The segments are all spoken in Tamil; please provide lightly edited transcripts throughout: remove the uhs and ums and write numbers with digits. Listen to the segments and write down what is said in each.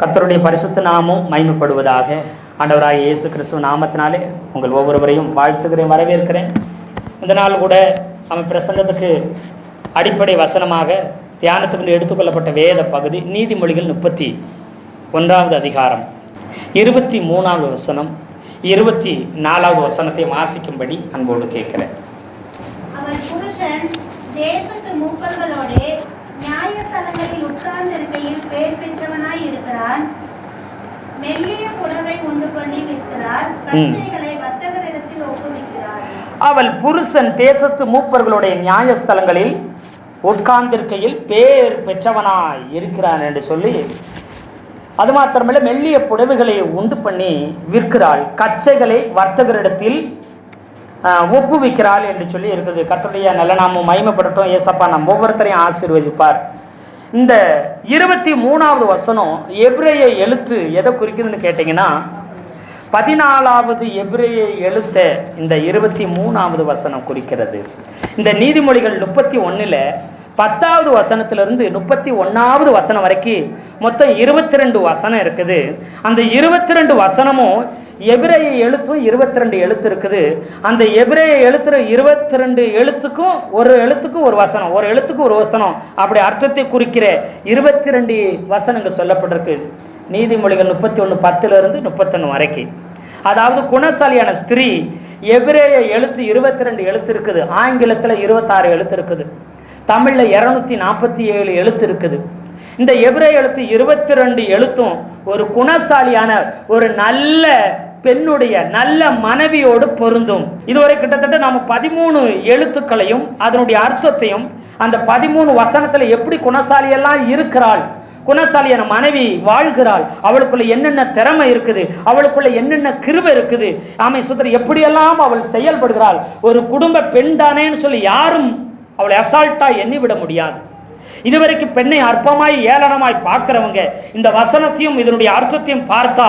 கர்த்தருடைய பரிசுத்த நாமம் மகிமைப்படுவதாக. ஆண்டவராகிய இயேசு கிறிஸ்துவ நாமத்தினாலே உங்கள் ஒவ்வொருவரையும் வாழ்த்துகிறேன், வரவேற்கிறேன். இந்த நாள் கூட அவன் பிரசங்கத்துக்கு அடிப்படை வசனமாக தியானத்துக்கு எடுத்துக்கொள்ளப்பட்ட வேத பகுதி நீதிமொழிகள் 31வது அதிகாரம் 23வது வசனம் 24வது வசனத்தை வாசிக்கும்படி அன்போடு கேட்கிறேன். அவன் புருஷன் தேசத்து மூப்பர்களோடே நியாயஸ்தலங்களில் உட்கார்ந்திருக்கையில் பேர் பெற்றவனாய் இருக்கிறான். மெல்லிய புடவை உண்டு பண்ணி விற்கிறார், கச்சைகளை வர்த்தகரிடத்தில் ஒப்புவிக்கிறார். அவள் புருஷன் தேசத்து மூப்பர்களுடைய நியாயஸ்தலங்களில் உட்கார்ந்திருக்கையில் பேர் பெற்றவனாய் இருக்கிறான் என்று சொல்லி, அது மாத்திரமல்ல மெல்லிய புடவைகளை உண்டு பண்ணி விற்கிறாள், கச்சைகளை வர்த்தகரிடத்தில் ஒப்புவிக்கிறாள் என்று சொல்லி இருக்குது. கர்த்தருடைய நல்ல நாமம் மகிமைப்படட்டும். ஏசப்பா நம் ஒவ்வொருத்தரையும் ஆசீர்வதிப்பார். இந்த 23வது வசனம் எபிரேய எழுத்து எதை குறிக்குதுன்னு கேட்டிங்கன்னா, 14வது எபிரேய எழுத்த இந்த 23வது வசனம் குறிக்கிறது. இந்த நீதிமொழிகள் 31ல் 10வது வசனத்திலிருந்து 31வது வசனம் வரைக்கும் மொத்தம் 22 வசனம் இருக்குது. அந்த 22 வசனமும் எபிரேய எழுத்தும் 22 எழுத்து இருக்குது. அந்த எபிரேய எழுத்துல 22 எழுத்துக்கும் ஒரு எழுத்துக்கு ஒரு வசனம், ஒரு எழுத்துக்கு ஒரு வசனம், அப்படி அர்த்தத்தை குறிக்கிற 22 வசனங்கள் சொல்லப்பட்டிருக்கு. நீதிமொழிகள் 31:10 31 வரைக்கும். அதாவது குணசாலியான ஸ்திரீ எபிரேய எழுத்து 22 எழுத்து இருக்குது, ஆங்கிலத்தில் 26 எழுத்து இருக்குது, தமிழில் 247 எழுத்து இருக்குது. இந்த எபிரேய எழுத்து 22 எழுத்தும் ஒரு குணசாலியான ஒரு நல்ல பெண்ணுடைய நல்ல மனைவியோடு பொருந்தும். இதுவரை கிட்டத்தட்ட நாம் 13 எழுத்துக்களையும் அதனுடைய அர்த்தத்தையும், அந்த 13 வசனத்தில் எப்படி குணசாலியெல்லாம் இருக்கிறாள், குணசாலியான மனைவி வாழ்கிறாள், அவளுக்குள்ள என்னென்ன திறமை இருக்குது, அவளுக்குள்ள என்னென்ன கிருபை இருக்குது, ஆமை சுத்தர் எப்படியெல்லாம் அவள் செயல்படுகிறாள், ஒரு குடும்ப பெண் தானேன்னு சொல்லி யாரும் அவளை அசால்ட்டா எண்ணிவிட முடியாது. இதுவரைக்கும் பெண்ணை அற்பமாய் ஏளனமாய் பார்க்கிறவங்க இந்த வசனத்தையும் இதனுடைய அர்த்தத்தையும் பார்த்தா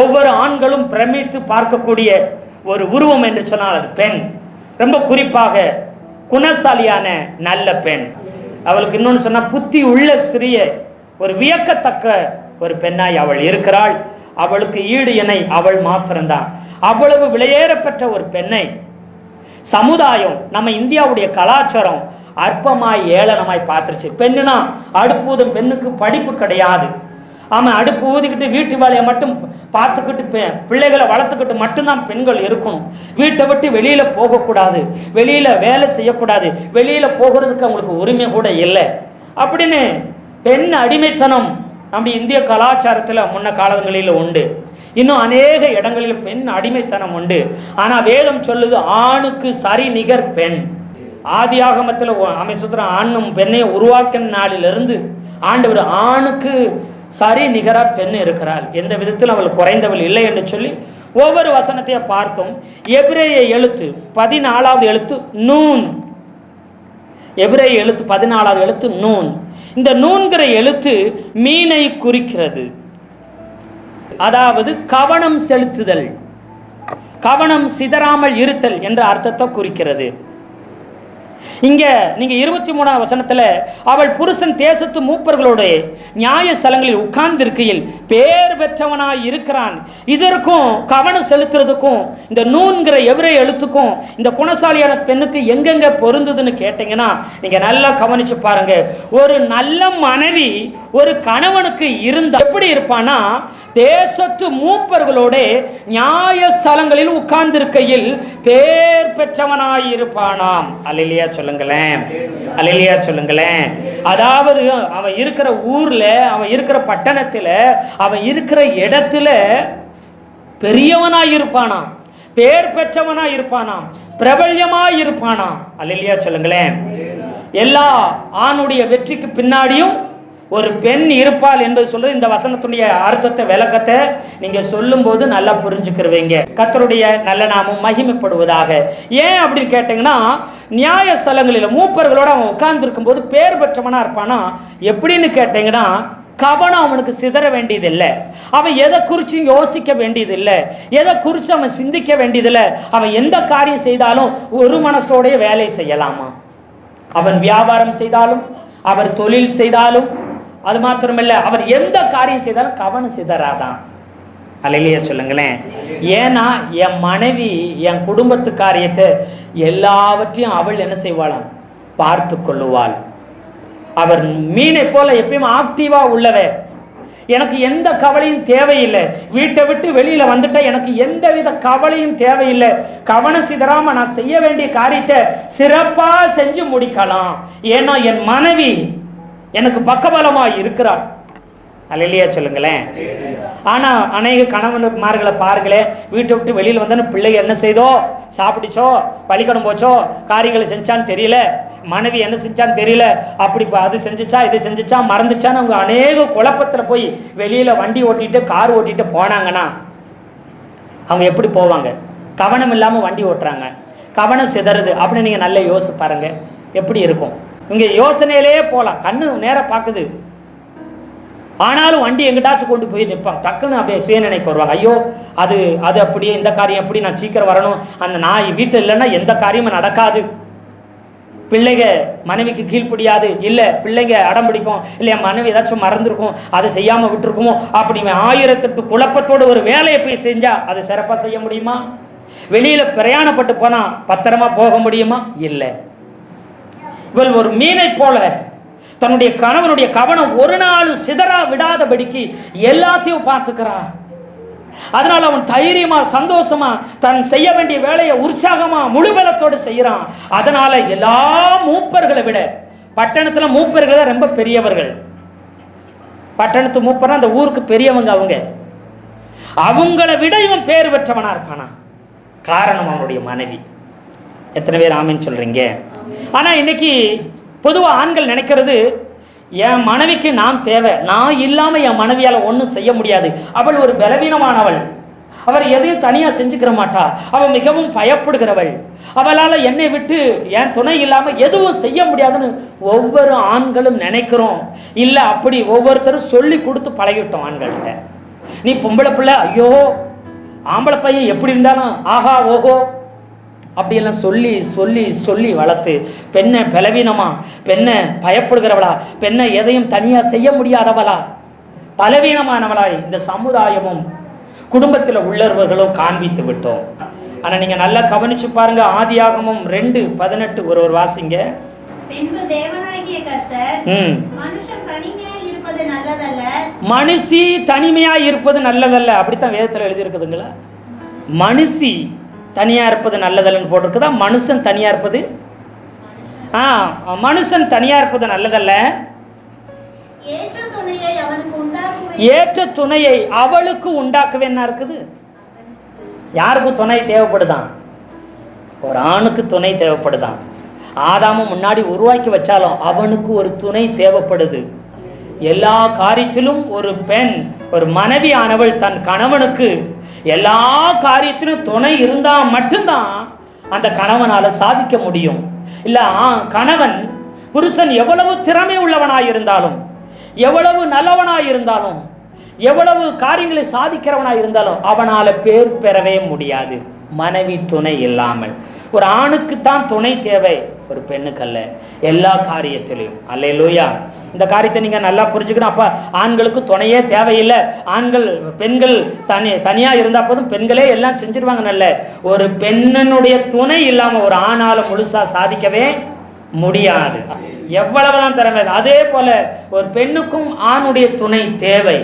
ஒவ்வொரு ஆண்களும் பிரமித்து பார்க்கக்கூடிய ஒரு உருவம் என்று சொன்னால் அது பெண். ரொம்ப குறிப்பாக குணசாலியான நல்ல பெண். அவளுக்கு இன்னொன்று சொன்னால் புத்தி உள்ள சிறிய ஒரு வியக்கத்தக்க ஒரு பெண்ணாய் அவள் இருக்கிறாள். அவளுக்கு ஈடு இணை அவள் மாத்திரம்தான். அவ்வளவு விலையேறப்பெற்ற ஒரு பெண்ணை சமுதாயம், நம்ம இந்தியாவுடைய கலாச்சாரம் அற்பமாய் ஏளனமாய் பார்த்துருச்சு. பெண்ணுனா அடுப்பூதும், பெண்ணுக்கு படிப்பு கிடையாது. ஆமாம், அடுப்பு ஊதிக்கிட்டு வீட்டு வேலையை மட்டும் பார்த்துக்கிட்டு பிள்ளைகளை வளர்த்துக்கிட்டு மட்டும்தான் பெண்கள் இருக்கணும். வீட்டை விட்டு வெளியில் போகக்கூடாது, வெளியில் வேலை செய்யக்கூடாது, வெளியில் போகிறதுக்கு அவங்களுக்கு உரிமை கூட இல்லை அப்படின்னு பெண் அடிமைத்தனம் நம்ம இந்திய கலாச்சாரத்தில் முன்ன காலங்களில் உண்டு. இன்னும் அநேக இடங்களில் பெண் அடிமைத்தனம் உண்டு. ஆனால் வேதம் சொல்லுது ஆணுக்கு சரி நிகர் பெண். ஆதியாகமத்தில் அமைசுத்திரம் ஆணும் பெண்ணையை உருவாக்கின நாளிலிருந்து ஆண்டவர் ஆணுக்கு சரி நிகராக பெண் இருக்கிறாள், எந்த விதத்தில் அவள் குறைந்தவள் இல்லை என்று சொல்லி ஒவ்வொரு வசனத்தையே பார்த்தோம். எபிரேய எழுத்து 14வது எழுத்து நூன். எபிரேய எழுத்து 14வது எழுத்து நூன். இந்த நூன்கிற எழுத்து மீனை குறிக்கிறது. அதாவது கவனம் செலுத்துதல், கவனம் சிதறாமல் இருத்தல் என்ற அர்த்தத்தை குறிக்கிறது. இங்க நீங்க 23வது வசனத்துல அவள் புருஷன் தேசத்து மூப்பர்களோட நியாய ஸ்தலங்களில் உட்கார்ந்து இருக்கையில் பேர் பெற்றவனாய் இருக்கிறான். இதற்கும் கவனம் செலுத்துறதுக்கும் இந்த நூன்கிற எபிரேய எழுத்துக்கும் இந்த குணசாலியான பெண்ணுக்கு எங்கெங்க பொருந்ததுன்னு கேட்டீங்கன்னா நீங்க நல்லா கவனிச்சு பாருங்க. ஒரு நல்ல மனைவி ஒரு கணவனுக்கு இருந்தா எப்படி இருப்பானா, தேசத்து மூப்பர்களோட நியாய ஸ்தலங்களில் உட்கார்ந்து இருக்கையில் பேர் பெற்றவனாய் இருப்பானாம். அல்லேலூயா சொல்லுங்களேன், அல்லேலூயா சொல்லுங்களேன். அதாவது அவன் இருக்கிற ஊர்ல, அவன் இருக்கிற பட்டணத்துல, அவன் இருக்கிற இடத்துல பெரியவனாய் இருப்பானாம், பேர் பெற்றவனாய் இருப்பானாம், பிரபல்யமாய் இருப்பானாம். அல்லேலூயா சொல்லுங்களேன். எல்லா ஆணுடைய வெற்றிக்கு பின்னாடியும் ஒரு பெண் இருப்பாள் என்பது சொல்றது. இந்த வசனத்துடைய அர்த்தத்தை விளக்கத்தை நீங்க சொல்லும் போது நல்லா புரிஞ்சுக்கிறவங்க. கர்த்தருடைய நல்ல நாமம் மகிமைப்படுவதாக. ஏன் அப்படின்னு கேட்டீங்கன்னா, நியாய ஸ்தலங்களில் மூப்பர்களோட அவன் உட்கார்ந்து இருக்கும் போது பேர் பெற்றவனா இருப்பானா எப்படின்னு கேட்டீங்கன்னா, கவனம் அவனுக்கு சிதற வேண்டியதில்லை, அவன் எதை குறித்து யோசிக்க வேண்டியதில்லை, எதை குறித்து அவன் சிந்திக்க வேண்டியதில்லை. அவன் எந்த காரியம் செய்தாலும் ஒரு மனசோடைய வேலை செய்யலாமா. அவன் வியாபாரம் செய்தாலும், அவர் தொழில் செய்தாலும், அது மாத்திரமில்லை, அவர் எந்த காரியம் செய்தாலும் கவனம் சிதறாதான். அல்லேலூயா சொல்லுங்களேன். ஏன்னா என் மனைவி என் குடும்பத்து காரியத்தை எல்லாவற்றையும் அவள் என்ன செய்வாளாம், பார்த்து கொள்ளுவாள். அவர் மீனை போல எப்பயும் ஆக்டிவா உள்ளவே, எனக்கு எந்த கவலையும் தேவையில்லை. வீட்டை விட்டு வெளியில வந்துட்டா எனக்கு எந்தவித கவலையும் தேவையில்லை. கவனம் சிதறாம நான் செய்ய வேண்டிய காரியத்தை சிறப்பா செஞ்சு முடிக்கலாம். ஏன்னா என் மனைவி எனக்கு பக்கபலமா இருக்கிறாள். அல்லேலூயா சொல்லுங்களேன். ஆனா அநேக கணவன்மார்களை பாருங்களேன், வீட்டை விட்டு வெளியில வந்தோன்னு பிள்ளைங்க என்ன செய்தோ, சாப்பிடுச்சோ, பள்ளிக்கூடம் போச்சோ, காரியங்களை செஞ்சான்னு தெரியல, மனைவி என்ன செஞ்சான்னு தெரியல, அப்படி அது செஞ்சுச்சா இது செஞ்சுச்சா மறந்துச்சான்னு அவங்க அநேக குழப்பத்தில் போய் வெளியில வண்டி ஓட்டிட்டு கார் ஓட்டிட்டு போனாங்கன்னா அவங்க எப்படி போவாங்க? கவனம் இல்லாமல் வண்டி ஓட்டுறாங்க, கவனம் சிதறுது அப்படின்னு நீங்க நல்லா யோசிச்சு பாருங்க எப்படி இருக்கும். இங்க யோசனையிலே போகலாம், கண்ணு நேரம் பார்க்குது, ஆனாலும் வண்டி எங்கிட்டாச்சும் கொண்டு போய் நிற்பாங்க. டக்குன்னு அப்படியே சுயநினைக்கு வருவாங்க, ஐயோ அது அது அப்படியே, இந்த காரியம் எப்படி, நான் சீக்கிரம் வரணும், அந்த நாய் வீட்டில் இல்லைன்னா எந்த காரியமும் நடக்காது, பிள்ளைங்க மனைவிக்கு கீழ்ப்படியாது, இல்லை பிள்ளைங்க அடம் பிடிக்கும், இல்லை என் மனைவி ஏதாச்சும் மறந்துருக்கும், அதை செய்யாமல் விட்டுருக்குமோ, அப்படி 1008 குழப்பத்தோடு ஒரு வேலையை போய் செஞ்சா அது சிறப்பாக செய்ய முடியுமா? வெளியில் பிரயாணப்பட்டு போனால் பத்திரமா போக முடியுமா? இல்லை. இவள் ஒரு மீனை போல தன்னுடைய கணவனுடைய கவனம் ஒரு நாள் சிதறா விடாதபடிக்கு எல்லாத்தையும் பார்த்துக்கிறா. அதனால அவன் தைரியமா சந்தோஷமா தன் செய்ய வேண்டிய வேலையை உற்சாகமா முழுபலத்தோடு செய்யறான். அதனால எல்லா மூப்பர்களை விட பட்டணத்துல மூப்பர்கள் தான் ரொம்ப பெரியவர்கள். பட்டணத்து மூப்பர்னா அந்த ஊருக்கு பெரியவங்க, அவங்களை விட இவன் பேர் பெற்றவனா இருப்பானா? காரணம் அவனுடைய மனைவி. எத்தனை பேர் ஆமீன் சொல்றீங்க? ஆனா இன்னைக்கு பொதுவாக ஆண்கள் நினைக்கிறது, என் மனைவிக்கு நான் தேவை, நான் இல்லாமல் என் மனைவியால் ஒன்றும் செய்ய முடியாது, அவள் ஒரு பலவீனமானவள், அவர் எதையும் தனியாக செஞ்சுக்கிற மாட்டா, அவள் மிகவும் பயப்படுகிறவள், அவளால் என்னை விட்டு என் துணை இல்லாமல் எதுவும் செய்ய முடியாதுன்னு ஒவ்வொரு ஆண்களும் நினைக்கிறோம். இல்லை, அப்படி ஒவ்வொருத்தரும் சொல்லி கொடுத்து பழகிட்டோம் ஆண்கள்கிட்ட. நீ பொம்பளை பிள்ளை, ஐயோ ஆம்பளை பையன் எப்படி இருந்தாலும் ஆஹா ஓஹோ அப்படியெல்லாம் சொல்லி சொல்லி சொல்லி வளர்த்து பெண்ணை பலவீனமா, பெண்ணை பயப்படுகிறவளா, பெண்ணை எதையும் தனியாக செய்ய முடியாதவளா, பலவீனமானவளாய் இந்த சமுதாயமும் குடும்பத்தில் உள்ளவர்களும் காண்பித்து விட்டோம். ஆனால் நீங்கள் நல்லா கவனிச்சு பாருங்க, ஆதியாகமம் 2:18 ஒரு வாசிங்க. பின்பு தேவனாகிய கர்த்தர், மனுஷன் தனிமையாய் இருப்பது நல்லதல்ல, மனுஷி தனிமையாய் இருப்பது நல்லதல்ல, அப்படித்தான் வேதத்தில் எழுதியிருக்குதுங்களா? மனுஷி தனியா இருப்பது நல்லதல்லன்னு போட்டிருக்குதா? மனுஷன் தனியா இருப்பது மனுஷன் தனியா இருப்பது நல்லதல்ல, ஏற்ற துணையை அவளுக்கு உண்டாக்கவே இருக்குது. யாருக்கும் துணை தேவைப்படுதான்? ஒரு ஆணுக்கு துணை தேவைப்படுதான். ஆதாமும் முன்னாடி உருவாக்கி வச்சாலும் அவனுக்கு ஒரு துணை தேவைப்படுது. எல்லா காரியத்திலும் ஒரு பெண், ஒரு மனைவி ஆனவள் தன் கணவனுக்கு எல்லா காரியத்திலும் துணை இருந்தால் மட்டும்தான் அந்த கணவனால சாதிக்க முடியும். இல்லை, கணவன் புருஷன் எவ்வளவு திறமை உள்ளவனாயிருந்தாலும், எவ்வளவு நல்லவனாயிருந்தாலும், எவ்வளவு காரியங்களை சாதிக்கிறவனாயிருந்தாலும் அவனால பேர் பெறவே முடியாது மனைவி துணை இல்லாமல். ஒரு ஆணுக்குத்தான் துணை தேவை, ஒரு பெண்ணுக்கல்ல, எல்லா காரியத்திலையும். அல்லேலூயா. இந்த காரியத்தை நீங்கள் நல்லா புரிஞ்சுக்கணும். அப்போ ஆண்களுக்கு துணையே தேவையில்லை, பெண்கள் தனியாக இருந்தால் போதும், பெண்களே எல்லாம் செஞ்சிருவாங்க. நல்ல ஒரு பெண்ணினுடைய துணை இல்லாமல் ஒரு ஆணால் முழுசாக சாதிக்கவே முடியாது, எவ்வளவுதான் திறமை. அதே போல ஒரு பெண்ணுக்கும் ஆணுடைய துணை தேவை,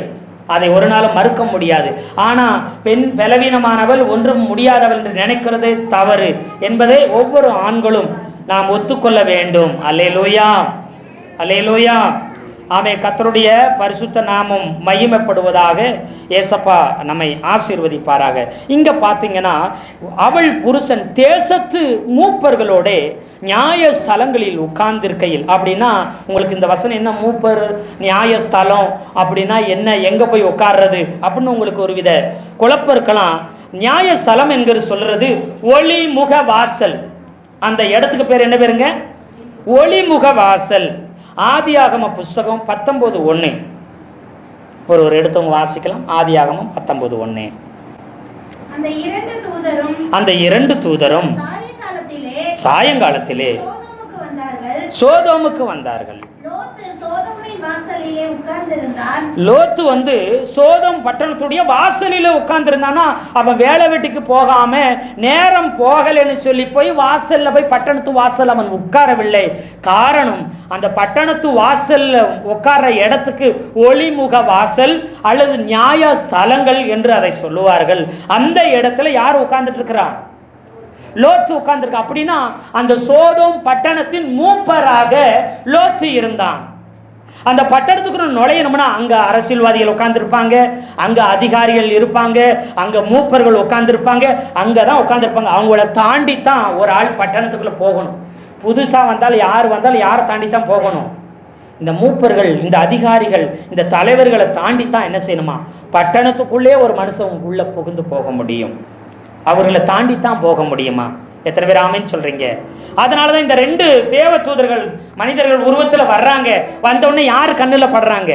அதை ஒரு நாளும் மறுக்க முடியாது. ஆனால் பெண் பலவீனமானவள், ஒன்றும் முடியாதவள் என்று நினைக்கிறது தவறு என்பதை ஒவ்வொரு ஆண்களும் நாம் ஒத்துக்கொள்ள வேண்டும். அல்லேலூயா, அல்லேலூயா. ஆமே. கர்த்தருடைய பரிசுத்த நாமம் மகிமைப்படுவதாக. ஏசப்பா நம்மை ஆசீர்வதிப்பாராக. இங்கே பார்த்தீங்கன்னா, அவள் புருஷன் தேசத்து மூப்பர்களோட நியாய ஸ்தலங்களில் உட்கார்ந்திருக்கையில். அப்படின்னா உங்களுக்கு இந்த வசனம் என்ன, மூப்பர் நியாயஸ்தலம் அப்படின்னா என்ன, எங்கே போய் உட்கார்றது அப்படின்னு உங்களுக்கு ஒரு வித குழப்பம் இருக்கலாம். நியாயஸ்தலம் என்கிற சொல்றது ஒளிமுக வாசல். அந்த இடத்துக்கு பேர் என்ன பேருங்க? ஒளிமுக வாசல். ஆதியாகம புஸ்தகம் 19:1 ஒரு எடுத்தவங்க வாசிக்கலாம். ஆதியாகமம் 19:1. அந்த இரண்டு தூதரும் சாயங்காலத்திலே சோதோமுக்கு வந்தார்கள். வாசலிலே உட்கார்ந்திருந்தான். லோத்து வந்து சோதம் பட்டணத்துடைய வாசலில் உட்கார்ந்துருந்தானா, அவன் வேலை வெட்டிக்கு போகாம நேரம் போகலன்னு சொல்லி போய் வாசல்ல போய் பட்டணத்து வாசல் அவன் உட்காரவில்லை. காரணம், அந்த பட்டணத்து வாசல்ல உட்கார்ற இடத்துக்கு ஒளிமுக வாசல் அல்லது நியாய ஸ்தலங்கள் என்று அதை சொல்லுவார்கள். அந்த இடத்துல யார் உட்கார்ந்துட்டு இருக்கிறார்? லோத்து உட்கார்ந்துருக்க. அப்படின்னா அந்த சோதோம் பட்டணத்தின் மூப்பராக லோத்து இருந்தான். அந்த பட்டணத்துக்கு நுழையணும்னா அங்க அரசியல்வாதிகள் உட்கார்ந்துருப்பாங்க, அங்க அதிகாரிகள் இருப்பாங்க, அங்க மூப்பர்கள் உட்கார்ந்துருப்பாங்க, அங்கதான் உட்கார்ந்துருப்பாங்க. அவங்கள தாண்டி தான் ஒரு ஆள் பட்டணத்துக்குள்ள போகணும். புதுசா வந்தாலும் யாரை தாண்டி தான் போகணும்? இந்த மூப்பர்கள், இந்த அதிகாரிகள், இந்த தலைவர்களை தாண்டி தான் என்ன செய்யணுமா? பட்டணத்துக்குள்ளே ஒரு மனுஷன் உள்ள புகுந்து போக முடியும். அவர்களை தாண்டி தான் போக முடியுமா? எத்தனை பேர் ஆமைன்னு சொல்றீங்க? அதனாலதான் இந்த ரெண்டு தேவ தூதர்கள் மனிதர்கள் உருவத்தில் வர்றாங்க. வந்தவுடனே யாரு கண்ணில் படுறாங்க?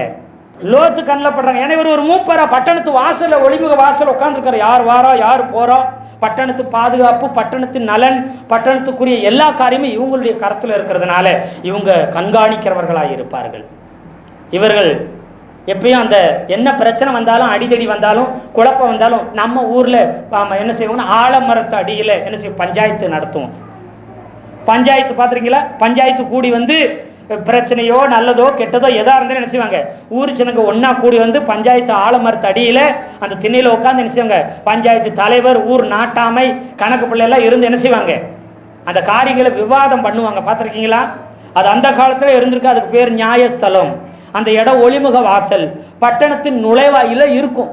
லோத்து கண்ணில் படுறாங்க. ஏன்னா இவர் ஒரு மூப்பரா பட்டணத்து வாசல்ல ஒளிமுக வாசல் உட்காந்துருக்காரு. யார் வாரா யார் போறா, பட்டணத்து பாதுகாப்பு, பட்டணத்தின் நலன், பட்டணத்துக்குரிய எல்லா காரியமும் இவங்களுடைய கருத்தில் இருக்கிறதுனால இவங்க கண்காணிக்கிறவர்களாக இருப்பார்கள். இவர்கள் எப்பயும் அந்த என்ன பிரச்சனை வந்தாலும், அடிதடி வந்தாலும், குழப்பம் வந்தாலும் நம்ம ஊரில் என்ன செய்வோம்னா ஆலமரத்து அடியில் என்ன செய்வோம்? பஞ்சாயத்து நடத்துவோம். பஞ்சாயத்து பார்த்துருக்கீங்களா? பஞ்சாயத்து கூடி வந்து பிரச்சனையோ நல்லதோ கெட்டதோ எதாக இருந்தாலும் என்ன செய்வாங்க? ஊர் ஜனங்க ஒன்றா கூடி வந்து பஞ்சாயத்து ஆலமரத்து அடியில் அந்த திண்ணையில் உட்காந்து என்ன செய்வாங்க? பஞ்சாயத்து தலைவர், ஊர் நாட்டாமை, கணக்கு பிள்ளையெல்லாம் இருந்து என்ன செய்வாங்க? அந்த காரியங்களை விவாதம் பண்ணுவாங்க. பார்த்துருக்கீங்களா? அது அந்த காலத்தில் இருந்திருக்கு. அதுக்கு பேர் நியாயஸ்தலம். அந்த இடம் ஒளிமுக வாசல் பட்டணத்தின் நுழைவாயில இருக்கும்.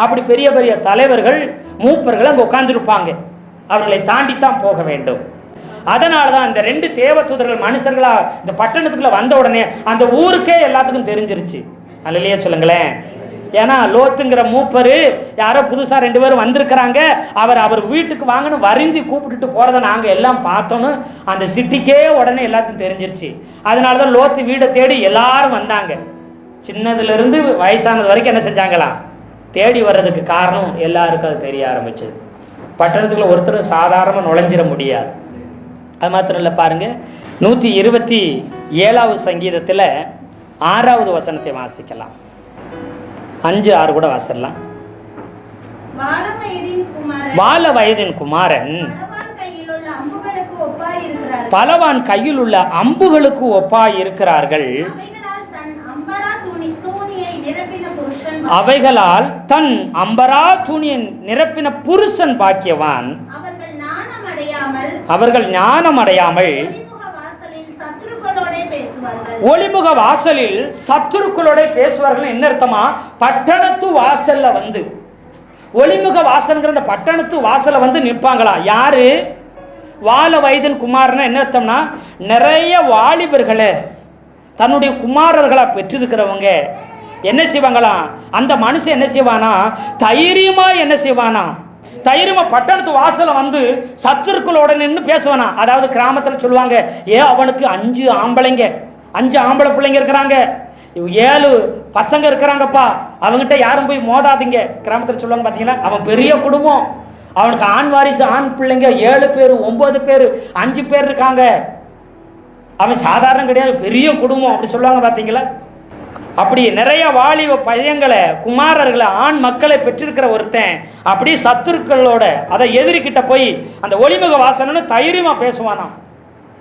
அப்படி பெரிய பெரிய தலைவர்கள், மூப்பர்கள் அங்கே உட்கார்ந்துருப்பாங்க. அவர்களை தாண்டித்தான் போக வேண்டும். அதனால தான் இந்த ரெண்டு தேவ தூதர்கள் மனுஷர்களா இந்த பட்டணத்துக்குள்ள வந்த உடனே அந்த ஊருக்கே எல்லாத்துக்கும் தெரிஞ்சிருச்சு. அல்லையே சொல்லுங்களேன். ஏன்னா லோத்துங்கிற மூப்பரு யாரோ புதுசாக 2 பேரும் வந்திருக்கிறாங்க, அவர் வீட்டுக்கு வாங்கன்னு வருந்தி கூப்பிட்டுட்டு போகிறத நாங்கள் எல்லாம் பார்த்தோன்னு அந்த சிட்டிக்கே உடனே எல்லாத்தையும் தெரிஞ்சிருச்சு. அதனால தான் லோத்து வீடை தேடி எல்லாரும் வந்தாங்க. சின்னதுலேருந்து வயசானது வரைக்கும் என்ன செஞ்சாங்களா? தேடி வர்றதுக்கு காரணம் எல்லாருக்கும் அது தெரிய ஆரம்பிச்சது. பட்டணத்துக்குள்ள ஒருத்தர் சாதாரணமாக நுழைஞ்சிட முடியாது. அது மாத்திரம் இல்லை, பாருங்கள் 127வது சங்கீதத்தில் 6வது வசனத்தை வாசிக்கலாம். 5, 6 கூட வாசிடலாம். வால வயதின் குமாரன் பலவான் கையில் உள்ள அம்புகளுக்கு ஒப்பாய் இருக்கிறார்கள். அவைகளால் தன் அம்பரா துணியை நிரப்பின புருஷன் பாக்கியவான். அவர்கள் ஞானம் அடையாமல் ஒளிமுக வாசலில் சத்துருக்களோட பேசுவார்கள். என்ன அர்த்தமா? பட்டணத்து வாசல்ல வந்து ஒளிமுக வாசல்ங்கிற அந்த பட்டணத்து வாசல்ல வந்து நிற்பாங்களா? யாரு? வால வயதின் குமாரன். என்ன அர்த்தம்னா, நிறைய வாலிபர்களை தன்னுடைய குமாரர்களா பெற்றிருக்கிறவங்க என்ன செய்வாங்களா? அந்த மனுஷன் என்ன செய்வானா? தைரியமா என்ன செய்வானா? தைரியமா பட்டணத்து வாசல வந்து சத்துருக்களோட நின்று பேசுவானா. அதாவது கிராமத்தில் சொல்லுவாங்க, அவனுக்கு 5 ஆம்பளைங்க, 5 ஆம்பளை பிள்ளைங்க இருக்கிறாங்க, 7 பசங்க இருக்கிறாங்கப்பா, அவங்ககிட்ட யாரும் போய் மோதாதீங்க. கிராமத்தில் சொல்லுவாங்க. பார்த்தீங்களா? அவன் பெரிய குடும்பம், அவனுக்கு ஆண் வாரிசு, ஆண் பிள்ளைங்க 7 பேர், 9 பேர், 5 பேர் இருக்காங்க. அவன் சாதாரண கிடையாது, பெரிய குடும்பம் அப்படி சொல்லுவாங்க. பார்த்தீங்களா? அப்படி நிறைய வாலிப பையங்களை, குமாரர்களை, ஆண் மக்களை பெற்றிருக்கிற ஒருத்தன் அப்படி சத்துருக்களோட அதை எதிரிக்கிட்ட போய் அந்த ஒளிமுக வாசனன்னு தைரியமா பேசுவானாம்,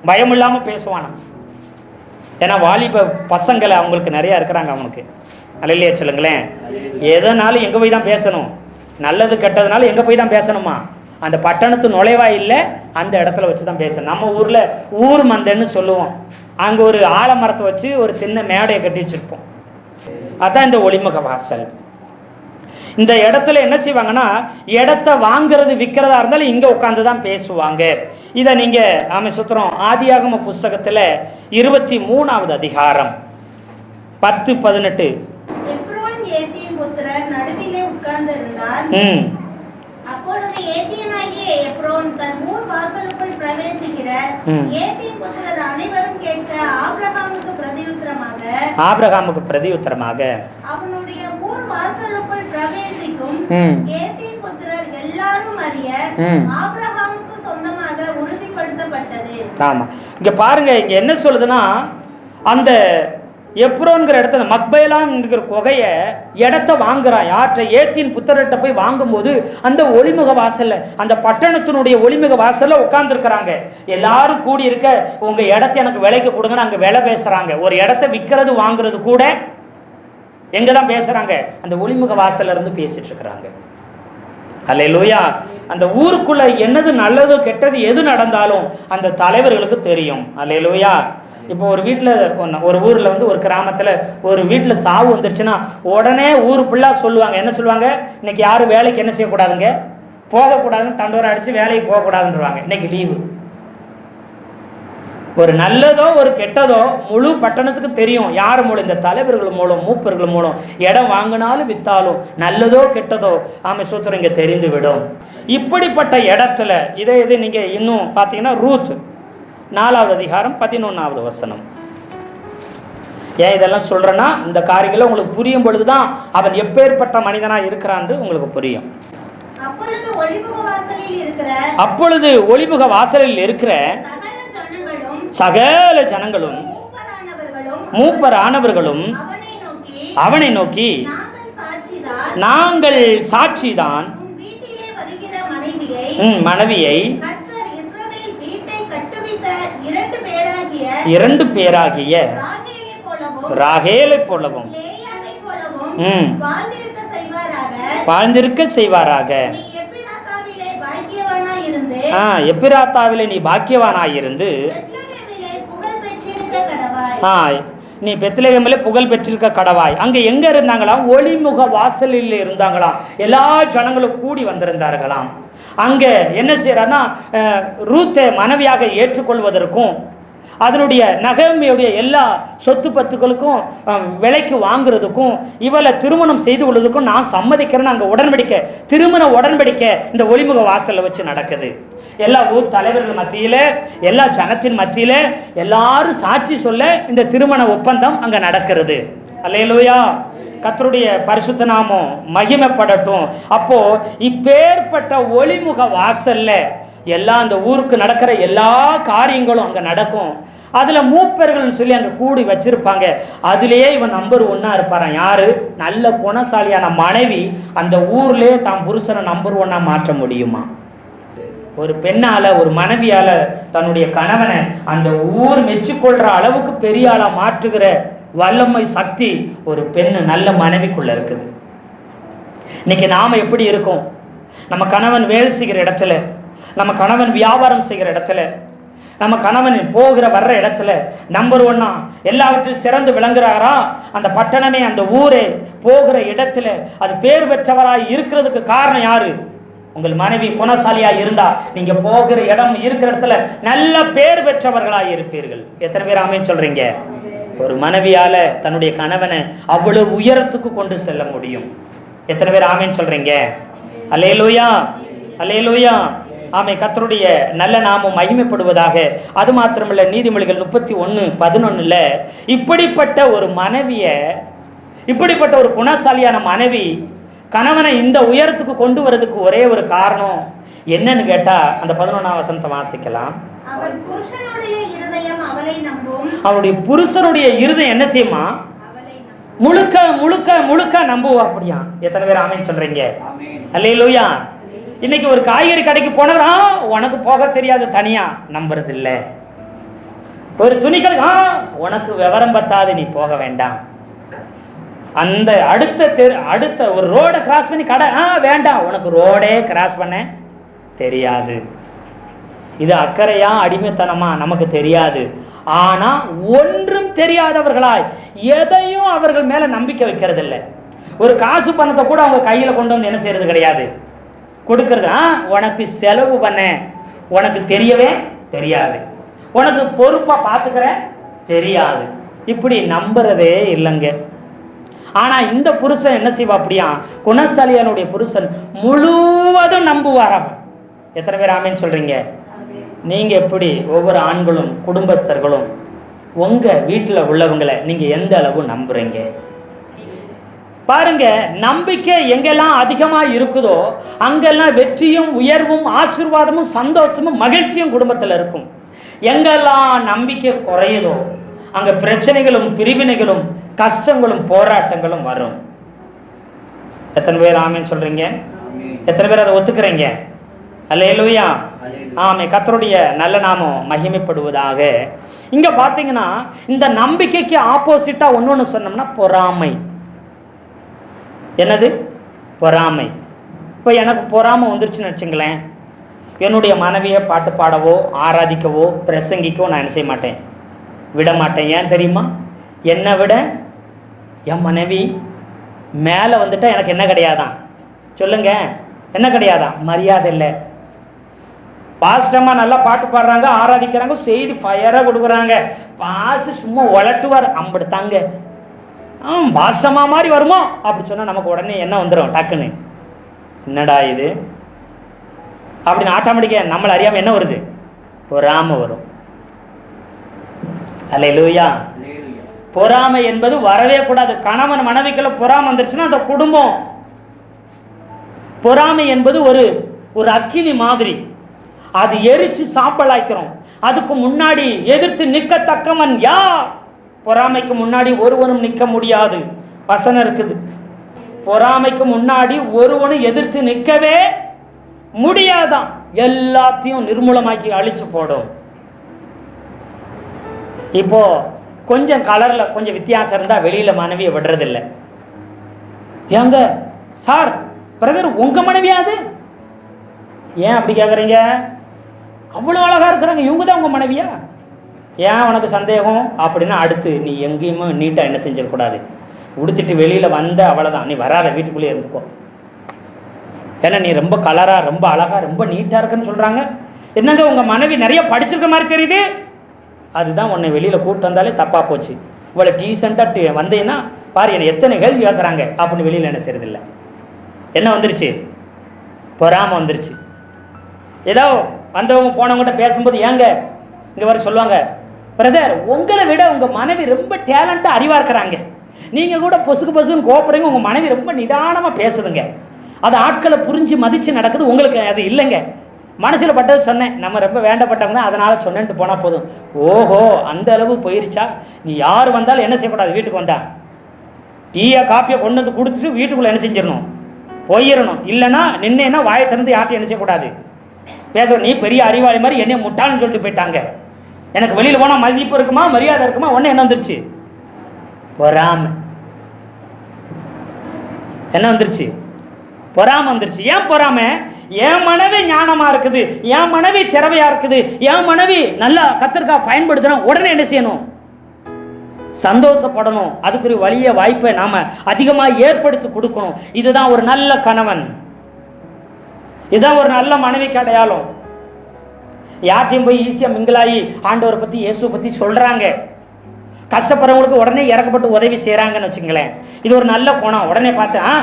பயம் இல்லாம பேசுவானாம். ஏன்னா வாலிப பசங்களை அவங்களுக்கு நிறைய இருக்கிறாங்க அவனுக்கு. அல்லையே சொல்லுங்களேன். எதனாலும் எங்கே போய் தான் பேசணும்? நல்லது கெட்டதுனால எங்கே போய் தான் பேசணுமா? அந்த பட்டணத்து நுழைவாயில்லை அந்த இடத்துல வச்சு தான் பேசணும். நம்ம ஊரில் ஊர் மந்தன்னு சொல்லுவோம். அங்கே ஒரு ஆலமரத்தை வச்சு ஒரு தின்ன மேடையை கட்டி வச்சுருப்போம். அதான் இந்த ஒளிமுக வாசல். இந்த இடத்துல என்ன செய்வாங்கன்னா, இடத்த வாங்கிறது விற்கிறதா இருந்தாலும் இங்கே உட்காந்து தான் பேசுவாங்க. இதை நீங்கள் சுத்திரம் ஆதியாகம புஸ்தகத்தில் 23வது அதிகாரம் 10-18. அப்பொழுது ஏத்தியனாகிய எப்ரோன் தன் ஊர் வாசலுக்குள் பிரவேசிக்கிற ஏத்தியின் புத்திரர் அனைவரும் கேட்க ஆபிரகாமுக்கு பிரதியுத்தரமாக அவனுடைய ஊர் வாசலுக்குள் பிரவேசிக்கும் ஏத்தியின் புத்திரர் எல்லாரும் அறிய ஆபிரகாமுக்கு சொந்தமாக உறுதிப்படுத்தப்பட்டது. ஆமா, இங்க பாருங்க, இங்க என்ன சொல்லுதுன்னா, அந்த எப்ரோன்கிற இடத்துல மக்பேலான்ங்கிற குகையை இடத்த வாங்குறான். யார்கிட்ட? ஏத்தின் புத்திரர்கிட்ட போய் வாங்கும்போது அந்த ஒளிமுக வாசல்ல, அந்த பட்டணத்தினுடைய ஒளிமுக வாசல்ல உட்கார்ந்துருக்கிறாங்க. எல்லாரும் கூடி இருக்க, உங்க இடத்த எனக்கு விலைக்கு கொடுங்கன்னு அங்க விலை பேசுறாங்க. ஒரு இடத்த விற்கிறது வாங்குறது கூட எங்க தான் பேசுறாங்க? அந்த ஒளிமுக வாசல்ல இருந்து பேசிட்டு இருக்கிறாங்க. அல்லேலூயா. அந்த ஊருக்குள்ள என்னது நல்லது கெட்டது எது நடந்தாலும் அந்த தலைவர்களுக்கு தெரியும். அல்லேலூயா. இப்போ ஒரு வீட்டில், ஒரு ஊரில் வந்து ஒரு கிராமத்தில் ஒரு வீட்டில் சாவு வந்துருச்சுன்னா உடனே ஊர் ஃபுல்லாக சொல்லுவாங்க. என்ன சொல்லுவாங்க? இன்னைக்கு யாரும் வேலைக்கு என்ன செய்யக்கூடாதுங்க, போகக்கூடாதுன்னு தண்டோரை அடித்து வேலைக்கு போகக்கூடாதுன்றவாங்க. இன்னைக்கு லீவு. ஒரு நல்லதோ ஒரு கெட்டதோ முழு பட்டணத்துக்கு தெரியும். யார் மூலம்? இந்த தலைவர்கள் மூலம், மூப்பர்கள் மூலம். இடம் வாங்கினாலும் வித்தாலும் நல்லதோ கெட்டதோ சூத்திரம் இங்கே தெரிந்து விடும். இப்படிப்பட்ட இடத்துல இது நீங்கள் இன்னும் பார்த்தீங்கன்னா ரூத் 4வது அதிகாரம் 11வது வசனம். ஏன் இதெல்லாம் சொல்கிறேன்னா, இந்த காரியங்களை உங்களுக்கு புரியும் பொழுதுதான் அவன் எப்பேற்பட்ட மனிதனாக இருக்கிறான்னு உங்களுக்கு புரியும். அப்பொழுது ஒளிமுக வாசலில் இருக்கிற சகல ஜனங்களும் மூப்பரானவர்களும் அவனை நோக்கி, நாங்கள் சாட்சிதான் மனைவியை 2 பேராகிய ராகேலை போலவும் வாழ்ந்திருக்க செய்வாராக. எப்பிராத்தாவிலே நீ பாக்கியவானாயிருந்து நீ பெத்லகேமிலே புகழ் பெற்றிருக்க கடவாய். அங்கே எங்க இருந்தாங்களாம்? ஒளிமுக வாசலில் இருந்தாங்களாம். எல்லா ஜனங்களும் கூடி வந்திருந்தார்களாம். அங்க என்ன செய்யறான்னா, ரூத்தை மனைவியாக ஏற்றுக்கொள்வதற்கும் அதனுடைய நகமையுடைய எல்லா சொத்து பத்துக்களுக்கும் விலைக்கு வாங்குறதுக்கும் இவளை திருமணம் செய்து கொள்வதற்கும் நான் சம்மதிக்கிறேன்னு அங்கே உடன்படிக்கை, திருமண உடன்படிக்கை இந்த ஒளிமுக வாசலில் வச்சு நடக்குது. எல்லா ஊர் தலைவர்கள் மத்தியில், எல்லா ஜனத்தின் மத்தியில் எல்லாரும் சாட்சி சொல்ல இந்த திருமண ஒப்பந்தம் அங்கே நடக்கிறது. அல்லேலூயா. கர்த்தருடைய பரிசுத்த நாமம் மகிமைப்படட்டும். அப்போ இப்பேற்பட்ட ஒளிமுக வாசல்ல எல்லாம் அந்த ஊருக்கு நடக்கிற எல்லா காரியங்களும் அங்கே நடக்கும். அதில் மூப்பர்கள் சொல்லி அங்கே கூடி வச்சிருப்பாங்க. அதுலேயே இவன் நம்பர் 1 இருப்பாரான். யாரு? நல்ல குணசாலியான மனைவி அந்த ஊர்லேயே தான் புருஷனை நம்பர் 1 மாற்ற முடியுமா? ஒரு பெண்ணால, ஒரு மனைவியால தன்னுடைய கணவனை அந்த ஊர் மெச்சிக்கொள்ற அளவுக்கு பெரிய ஆளா மாற்றுகிற வல்லமை சக்தி ஒரு பெண்ணு நல்ல மனைவிக்குள்ள இருக்குது. இன்னைக்கு நாம எப்படி இருக்கோம்? நம்ம கணவன் வேலை செய்கிற இடத்துல, நம்ம கணவன் வியாபாரம் செய்கிற இடத்துல, நம்ம கணவன் போகிற வர்ற இடத்துல நம்பர் 1 எல்லாவற்றிலும் சிறந்து விளங்குறாரா? அந்த பட்டணமே, அந்த ஊரே போகிற இடத்துல அது பேர் பெற்றவராய் இருக்கிறதுக்கு காரணம் யாரு? உங்கள் மனைவி குணசாலியா இருந்தா நீங்க போகிற இடம் இருக்கிற இடத்துல நல்ல பேர் பெற்றவர்களாய் இருப்பீர்கள். எத்தனை பேர் ஆமென் சொல்றீங்க? ஒரு மனைவியால தன்னுடைய கணவனை அவ்வளவு உயரத்துக்கு கொண்டு செல்ல முடியும். எத்தனை பேர் ஆமென் சொல்றீங்க? அல்லேலூயா, அல்லேலூயா. ஆமை. கர்த்தருடைய நல்ல நாமம் மகிமைப்படுவதாக. அது மாத்திரமல்ல, நீதிமொழிகள் 31:11 இப்படிப்பட்ட ஒரு மனைவிய, இப்படிப்பட்ட ஒரு குணசாலியான மனைவி கணவனை இந்த உயரத்துக்கு கொண்டு வரதுக்கு ஒரே ஒரு காரணம் என்னன்னு கேட்டா, அந்த 11ஆம் வசனத்தை வாசிக்கலாம். அவருடைய புருஷனுடைய இருதயம் என்ன செய்யுமா? முழுக்க முழுக்க முழுக்க நம்புவா. அப்படியா? எத்தனை பேர் ஆமென் சொல்றீங்க? அல்லேலூயா. இன்னைக்கு ஒரு காய்கறி கடைக்கு போனா உனக்கு போக தெரியாது, தனியா நம்புறது இல்ல. ஒரு துணிக்கடை, உனக்கு விவரம் பத்தாது, நீ போக வேண்டாம். அந்த அடுத்த ஒரு ரோடை கிராஸ் பண்ணி கடை, வேண்டாம், உனக்கு ரோடே கிராஸ் பண்ண தெரியாது. இது அக்கறையா அடிமைத்தனமா நமக்கு தெரியாது. ஆனா ஒன்றும் தெரியாதவர்களாய் எதையும் அவர்கள் மேல நம்பிக்கை வைக்கிறது இல்லை. ஒரு காசு பணத்தை கூட அவங்க கையில கொண்டு வந்து என்ன செய்யறது கிடையாது, கொடுக்கறது. உனக்கு செலவு பண்ண உனக்கு தெரியவே தெரியாது, உனக்கு பொறுப்பா பார்த்துக்கிற தெரியாது, இப்படி நம்புறதே இல்லைங்க. ஆனா இந்த புருஷன் என்ன செய்வா? அப்படியா? குணசாலியானுடைய புருஷன் முழுவதும் நம்புவாராம். எத்தனை பேர் ஆமென் சொல்றீங்க? நீங்க எப்படி? ஒவ்வொரு ஆண்களும் குடும்பஸ்தர்களும் உங்க வீட்டில் உள்ளவங்களை நீங்க எந்த அளவு நம்புறீங்க பாருங்க. நம்பிக்கை எங்கெல்லாம் அதிகமா இருக்குதோ அங்கெல்லாம் வெற்றியும் உயர்வும் ஆசீர்வாதமும் சந்தோஷமும் மகிழ்ச்சியும் குடும்பத்தில் இருக்கும். எங்கெல்லாம் நம்பிக்கை குறையுதோ அங்கே பிரச்சனைகளும் பிரிவினைகளும் கஷ்டங்களும் போராட்டங்களும் வரும். எத்தனை பேர் ஆமேன்னு சொல்றீங்க? எத்தனை பேர் அதை ஒத்துக்கிறீங்க? அல்லேலூயா. ஆமே. கர்த்தருடைய நல்ல நாமம் மகிமைப்படுவதாக. இங்க பாத்தீங்கன்னா இந்த நம்பிக்கைக்கு ஆப்போசிட்டா ஒன்னொன்னு சொன்னோம்னா பொறாமை. என்னது? பொறாமை. இப்போ எனக்கு பொறாமை வந்துருச்சுன்னு வச்சுங்களேன், என்னுடைய மனைவியை பாட்டு பாடவோ ஆராதிக்கவோ பிரசங்கிக்கவோ நான் என்ன செய்ய மாட்டேன், விட மாட்டேன். ஏன் தெரியுமா? என்னை விட என் மனைவி மேலே வந்துட்டா எனக்கு என்ன கிடையாதான்? சொல்லுங்க, என்ன கிடையாதான்? மரியாதை இல்லை. பாஸ்டமாக நல்லா பாட்டு பாடுறாங்க, ஆராதிக்கிறாங்க, செய்தி ஃபயராக கொடுக்குறாங்க, பாசு சும்மா உலட்டுவார் அம்பிடுத்தாங்க. பாஸ்டமா மாதிரி வருமோ அப்படி சொன்னால் நமக்கு உடனே என்ன வந்துடும்? டக்குன்னு என்னடா இது அப்படின்னு ஆட்டோமேட்டிக்காக நம்மளை அறியாமல் என்ன வருது? பொறாமை வரும். அல்லேலூயா. பொறாமை என்பது வரவே கூடாது. கணவன் மனைவிக்குள்ள பொறாமை வந்துருச்சுன்னா அந்த குடும்பம். பொறாமை என்பது ஒரு அக்கினி மாதிரி, அது எரிச்சு சாம்பலாக்கிறோம். அதுக்கு முன்னாடி எதிர்த்து நிற்கத்தக்கவன் யார்? பொறாமைக்கு முன்னாடி ஒருவனும் நிற்க முடியாது. வசனம் இருக்குது, பொறாமைக்கு முன்னாடி ஒருவனும் எதிர்த்து நிற்கவே முடியாதான். எல்லாத்தையும் நிர்மூலமாக்கி அழிச்சு போடும். இப்போ கொஞ்சம் கலர்ல கொஞ்சம் வித்தியாசம் இருந்தா வெளியில மனைவியை விடுறதில்லை. ஏங்க சார், பிரதர், உங்க மனைவியாது? ஏன் அப்படி கேட்குறீங்க? அவ்வளோ அழகா இருக்கிறாங்க, இவங்க தான் உங்க மனைவியா? ஏன் உனக்கு சந்தேகம் அப்படின்னா அடுத்து நீ எங்கேயுமே நீட்டாக என்ன செஞ்சிடக்கூடாது, உடுத்திட்டு வெளியில் வந்த அவ்வளோதான், நீ வராத, வீட்டுக்குள்ளேயே இருந்துக்கோ. ஏன்னா நீ ரொம்ப கலராக, ரொம்ப அழகாக, ரொம்ப நீட்டாக இருக்குன்னு சொல்கிறாங்க. என்னங்க உங்கள் மனைவி நிறைய படிச்சிருக்க மாதிரி தெரியுது, அதுதான் உன்னை வெளியில் கூப்பிட்டு வந்தாலே தப்பாக போச்சு. இவ்வளோ டீசெண்டாக வந்தீங்கன்னா பாரு என்னை எத்தனை கேள்வி கேட்குறாங்க அப்படின்னு வெளியில் என்ன செய்யறதில்லை. என்ன வந்துருச்சு? பொறாமை வந்துருச்சு. ஏதோ வந்தவங்க போனவங்ககிட்ட பேசும்போது ஏங்க இங்கே வர சொல்லுவாங்க, பிரதர் உங்களை விட உங்கள் மனைவி ரொம்ப டேலண்ட்டாக அறிவாக இருக்கிறாங்க, நீங்கள் கூட பொசுக்குன்னு கோப்புறீங்க, உங்கள் மனைவி ரொம்ப நிதானமாக பேசுதுங்க, அது ஆட்களை புரிஞ்சு மதித்து நடக்குது, உங்களுக்கு அது இல்லைங்க. மனசில் பட்டது சொன்னேன், நம்ம ரொம்ப வேண்டப்பட்டவங்க தான், அதனால் சொன்னேன்ட்டு போனால் போதும். ஓஹோ, அந்த அளவு போயிருச்சா? நீ யார் வந்தாலும் என்ன செய்யக்கூடாது, வீட்டுக்கு வந்தா டீயை காப்பியை கொண்டு வந்து கொடுத்துட்டு வீட்டுக்குள்ளே என்ன செஞ்சிடணும், போயிடணும். இல்லைன்னா நின்னேன்னா வாயை திறந்து யார்ட்டையும் என்ன செய்யக்கூடாது, பேச. நீ பெரிய அறிவாளி மாதிரி என்னைய முட்டாள்னு சொல்லிட்டு போயிட்டாங்க. எனக்கு வெளியில் போனால் மதிப்பு இருக்குமா, மரியாதை இருக்குமா? ஒன்று என்ன வந்துருச்சு? பொறாமை. என்ன வந்துருச்சு? பொறாமை வந்துருச்சு. ஏன் பொறாமை? என் மனைவி ஞானமா இருக்குது, என் மனைவி திறமையா இருக்குது, என் மனைவி நல்லா கத்திரிக்காய் பயன்படுத்தினா உடனே என்ன செய்யணும்? சந்தோஷப்படணும். அதுக்குரிய வழிய வாய்ப்பை நாம அதிகமாக ஏற்படுத்தி கொடுக்கணும். இதுதான் ஒரு நல்ல கணவன், இதுதான் ஒரு நல்ல மனைவிக்கு அடையாளம். யார்ட்டையும் போய் ஈஸியாக மிங்கிலாகி ஆண்டவரை பற்றி இயேசுவை பற்றி சொல்கிறாங்க, கஷ்டப்படுறவங்களுக்கு உடனே இறக்கப்பட்டு உதவி செய்கிறாங்கன்னு வச்சுங்களேன், இது ஒரு நல்ல குணம். உடனே பார்த்தேன்,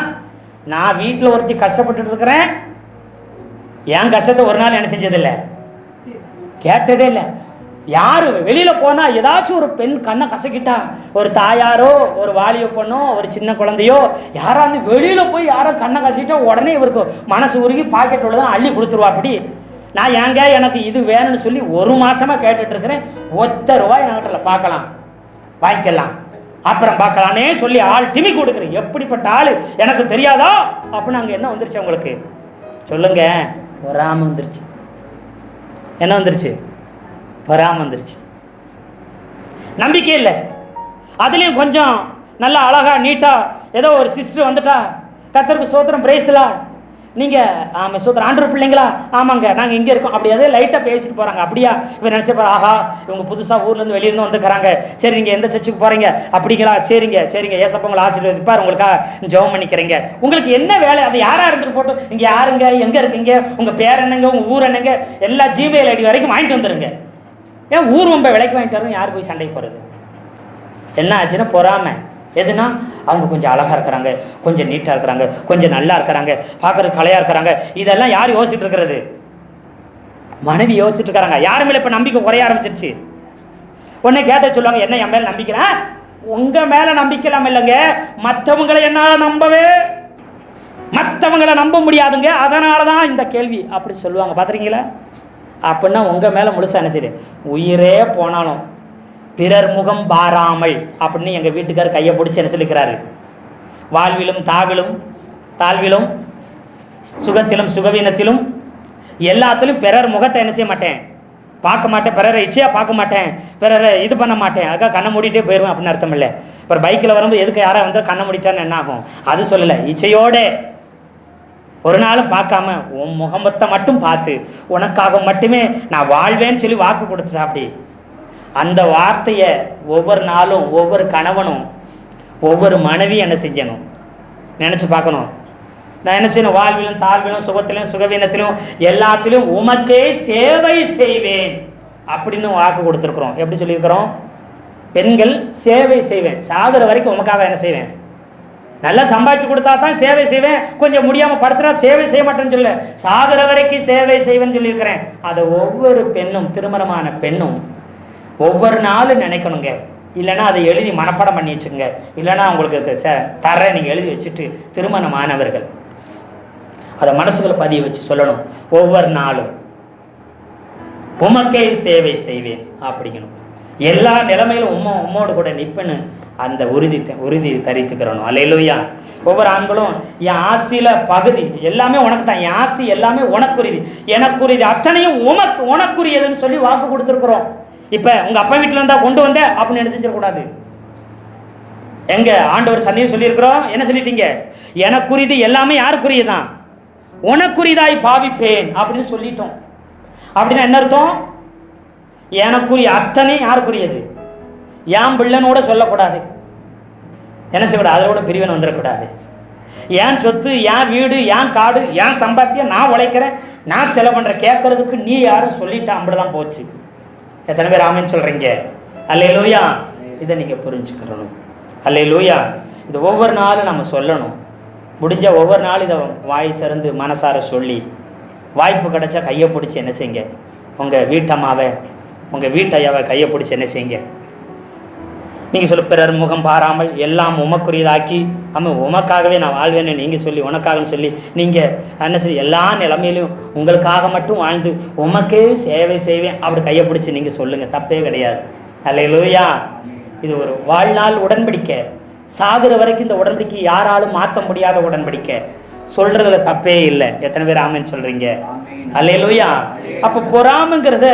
நான் வீட்டில் ஒருத்தி கஷ்டப்பட்டு இருக்கிறேன், என் கஷ்டத்தை ஒரு நாள் என்ன செஞ்சதில்லை, கேட்டதே இல்லை. யார் வெளியில் போனால் ஏதாச்சும் ஒரு பெண் கண்ணை கசக்கிட்டா, ஒரு தாயாரோ ஒரு வாலியோ பொண்ணோ ஒரு சின்ன குழந்தையோ யாராவது வெளியில் போய் யாரோ கண்ணை கசக்கிட்டா உடனே இவருக்கு மனசு உருகி பாக்கெட் உள்ளதான் அள்ளி கொடுத்துருவா. அப்படி நான் ஏங்க எனக்கு இது வேணும்னு சொல்லி ஒரு மாதமாக கேட்டுட்ருக்கிறேன், ₹1 என்கிட்ட பார்க்கலாம், வாங்கிக்கலாம், அப்புறம் பார்க்கலானே சொல்லி ஆள் டிமி கொடுக்குறேன். எப்படிப்பட்ட ஆள் எனக்கு தெரியாதா அப்படின்னு அங்கே என்ன வந்துருச்சு உங்களுக்கு சொல்லுங்க? பொறாமை வந்துருச்சு. என்ன வந்துருச்சு? பொறாமை வந்துருச்சு. நம்பிக்கை இல்லை. அதுலேயும் கொஞ்சம் நல்லா அழகா நீட்டாக ஏதோ ஒரு சிஸ்டர் வந்துட்டா, கர்த்தருக்கு சோத்திரம், பிரைஸ்லா, நீங்கள் ஆமாம் சோத்திரம், ஆண்டவர் பிள்ளைங்களா, ஆமாங்க நாங்கள் இங்கே இருக்கோம், அப்படி அதே லைட்டாக பேசிட்டு போகிறாங்க. அப்படியா? இவன் நினச்சப்பாரு, ஆஹா இவங்க புதுசாக ஊர்லேருந்து வெளியிருந்து வந்துக்கிறாங்க, சரி நீங்கள் எந்த சர்ச்சுக்கு போகிறீங்க, அப்படிங்களா, சரிங்க சரிங்க, ஏசப்பா உங்களை ஆசீர்வதிப்பார், உங்களுக்காக ஜெபம் பண்ணிக்கிறீங்க. உங்களுக்கு என்ன வேலை? அது யாராக இருந்துட்டு போட்டோம், இங்கே யாருங்க, எங்கே இருக்கீங்க, உங்கள் பேர் என்னங்க, உங்கள் ஊர் என்னங்க, எல்லா ஜிமெயில் ஐடி வரைக்கும் வாங்கிட்டு வந்துடுங்க. ஏன் ஊர் ரொம்ப விலைக்கு வாங்கிட்டு வரணும், யார் போய் சண்டைக்கு போகிறது? என்ன ஆச்சுன்னா பொறாமை. எதுனா அவங்க கொஞ்சம் அழகாக இருக்கிறாங்க, கொஞ்சம் நீட்டாக இருக்கிறாங்க, கொஞ்சம் நல்லா இருக்கிறாங்க, பார்க்குறதுக்கு கலையாக இருக்கிறாங்க, இதெல்லாம் யார் யோசிச்சுட்டு இருக்கிறது? மனைவி யோசிச்சுட்டு இருக்கிறாங்க. யார் மேலே இப்போ நம்பிக்கை குறைய ஆரம்பிச்சிருச்சு. உடனே கேட்ட சொல்லுவாங்க, என்ன என் மேலே நம்பிக்கிறேன்? உங்கள் மேலே நம்பிக்கை இல்லாமல் இல்லைங்க, மற்றவங்களை என்னால் நம்பவே, மற்றவங்களை நம்ப முடியாதுங்க, அதனால தான் இந்த கேள்வி அப்படி சொல்லுவாங்க. பார்த்துறீங்களா? அப்படின்னா உங்கள் மேலே முழுசாக என்ன செய்யுது, உயிரே போனாலும் பிறர் முகம் பாராமல் அப்படின்னு எங்கள் வீட்டுக்கார் கையை பிடிச்சி என்ன சொல்லிக்கிறாரு, வாழ்விலும் தாழ்விலும் சுகத்திலும் சுகவீனத்திலும் எல்லாத்திலும் பிறர் முகத்தை என்ன செய்ய மாட்டேன், பார்க்க மாட்டேன், பிறரை இச்சையாக பார்க்க மாட்டேன், பிறரை இது பண்ண மாட்டேன், அதுக்காக கண்ணை மூடிட்டே போயிடுவேன் அப்படின்னு அர்த்தம் இல்லை. அப்புறம் பைக்கில் வரும்போது எதுக்கு யாராவது வந்து கண்ணை மூடிட்டான்னு என்ன ஆகும், அது சொல்லலை. இச்சையோட ஒரு நாளும் பார்க்காம உன் முகமத்தை மட்டும் பார்த்து உனக்காக மட்டுமே நான் வாழ்வேன்னு சொல்லி வாக்கு கொடுத்துட்டா. அப்படி அந்த வார்த்தையை ஒவ்வொரு நாளும் ஒவ்வொரு கணவனும் ஒவ்வொரு மனைவியும் என்ன செஞ்சணும், நினச்சி பார்க்கணும். நான் என்ன செய்யணும், வாழ்விலும் தாழ்விலும் சுகத்திலும் சுகவீனத்திலும் எல்லாத்திலும் உமக்கே சேவை செய்வேன் அப்படின்னு வாக்கு கொடுத்துருக்குறோம். எப்படி சொல்லியிருக்கிறோம், பெண்கள் சேவை செய்வேன், சாகுற வரைக்கும் உமக்காக என்ன செய்வேன், நல்லா சம்பாதிச்சு கொடுத்தா தான் சேவை செய்வேன், கொஞ்சம் முடியாமல் படுத்துனா சேவை செய்ய மாட்டேன்னு சொல்ல, சாகுற வரைக்கும் சேவை செய்வேன்னு சொல்லியிருக்கிறேன். அதை ஒவ்வொரு பெண்ணும், திருமணமான பெண்ணும் ஒவ்வொரு நாளும் நினைக்கணுங்க. இல்லைன்னா அதை எழுதி மனப்பாடம் பண்ணி வச்சுங்க. இல்லைன்னா உங்களுக்கு தர நீங்கள் எழுதி வச்சுட்டு திருமணமானவர்கள் அதை மனசுகளை பதிய வச்சு சொல்லணும், ஒவ்வொரு நாளும் உமக்கே சேவை செய்வேன் அப்படிங்கணும். எல்லா நிலைமையிலும் உம்மோடு கூட நிற்பேன்னு அந்த உறுதி தரித்துக்கிறணும். அல்லேலூயா. ஒவ்வொரு ஆண்களும் என் ஆசியில பகுதி எல்லாமே உனக்கு தான், என் ஆசி எல்லாமே உனக்குரியது, எனக்குரியது அத்தனையும் உனக்குரியதுன்னு சொல்லி வாக்கு கொடுத்துருக்குறோம். இப்போ உங்கள் அப்பா வீட்டில் இருந்தால் கொண்டு வந்த அப்படின்னு என்ன செஞ்சிடக்கூடாது. எங்க ஆண்டவர் சன்னியை சொல்லியிருக்கிறோம், என்ன சொல்லிட்டீங்க, எனக்குரியது எல்லாமே யாருக்குரியதான், உனக்குரியதாய் பாவிப்பேன் அப்படின்னு சொல்லிட்டோம். அப்படின்னா என்ன அர்த்தம், எனக்குரிய அத்தனை யாருக்குரியது, என் பிள்ளைனோட சொல்லக்கூடாது, என்ன செய்யக்கூடாது, அதோட பிரிவினை வந்துடக்கூடாது. என் சொத்து, என் வீடு, என் காடு, என் சம்பாத்தியம், நான் உழைக்கிறேன், நான் செலவு பண்ணுறேன், கேட்கறதுக்கு நீ யாரும் சொல்லிட்டா அப்படிதான் போச்சு. எத்தனை பேர் ஆமென் சொல்கிறீங்க? அல்லேலூயா. இதை நீங்கள் புரிஞ்சுக்கிறணும். அல்லேலூயா. இது ஒவ்வொரு நாளும் நம்ம சொல்லணும். முடிஞ்ச ஒவ்வொரு நாள் இதை வாய் திறந்து மனசார சொல்லி, வாய்ப்பு கிடைச்சா கையை பிடிச்சி என்ன செய்யுங்க, உங்கள் வீட்டம்மாவை உங்கள் வீட்டையாவை கையை பிடிச்சி என்ன செய்யுங்க, நீங்கள் சொல்லி பிறர் முகம் பாராமல் எல்லாம் உமக்குரியதாக்கி உமக்காகவே நான் வாழ்வேன்னு நீங்கள் சொல்லி, உனக்காகன்னு சொல்லி நீங்கள் என்ன செய்ய, எல்லா நிலைமையிலும் உங்களுக்காக மட்டும் வாழ்ந்து உமக்கே சேவை செய்வேன் அப்படி கையை பிடிச்சி நீங்கள் சொல்லுங்கள், தப்பே கிடையாது. அல்லேலூயா. இது ஒரு வாழ்நாள் உடன்படிக்கை, சாகுற வரைக்கும் இந்த உடன்படிக்கை யாராலும் மாற்ற முடியாத உடன்படிக்கை, சொல்றதுல தப்பே இல்லை. எத்தனை பேர் ஆமென் சொல்றீங்க? அல்லேலூயா. அப்போ பொறாமைங்கிறத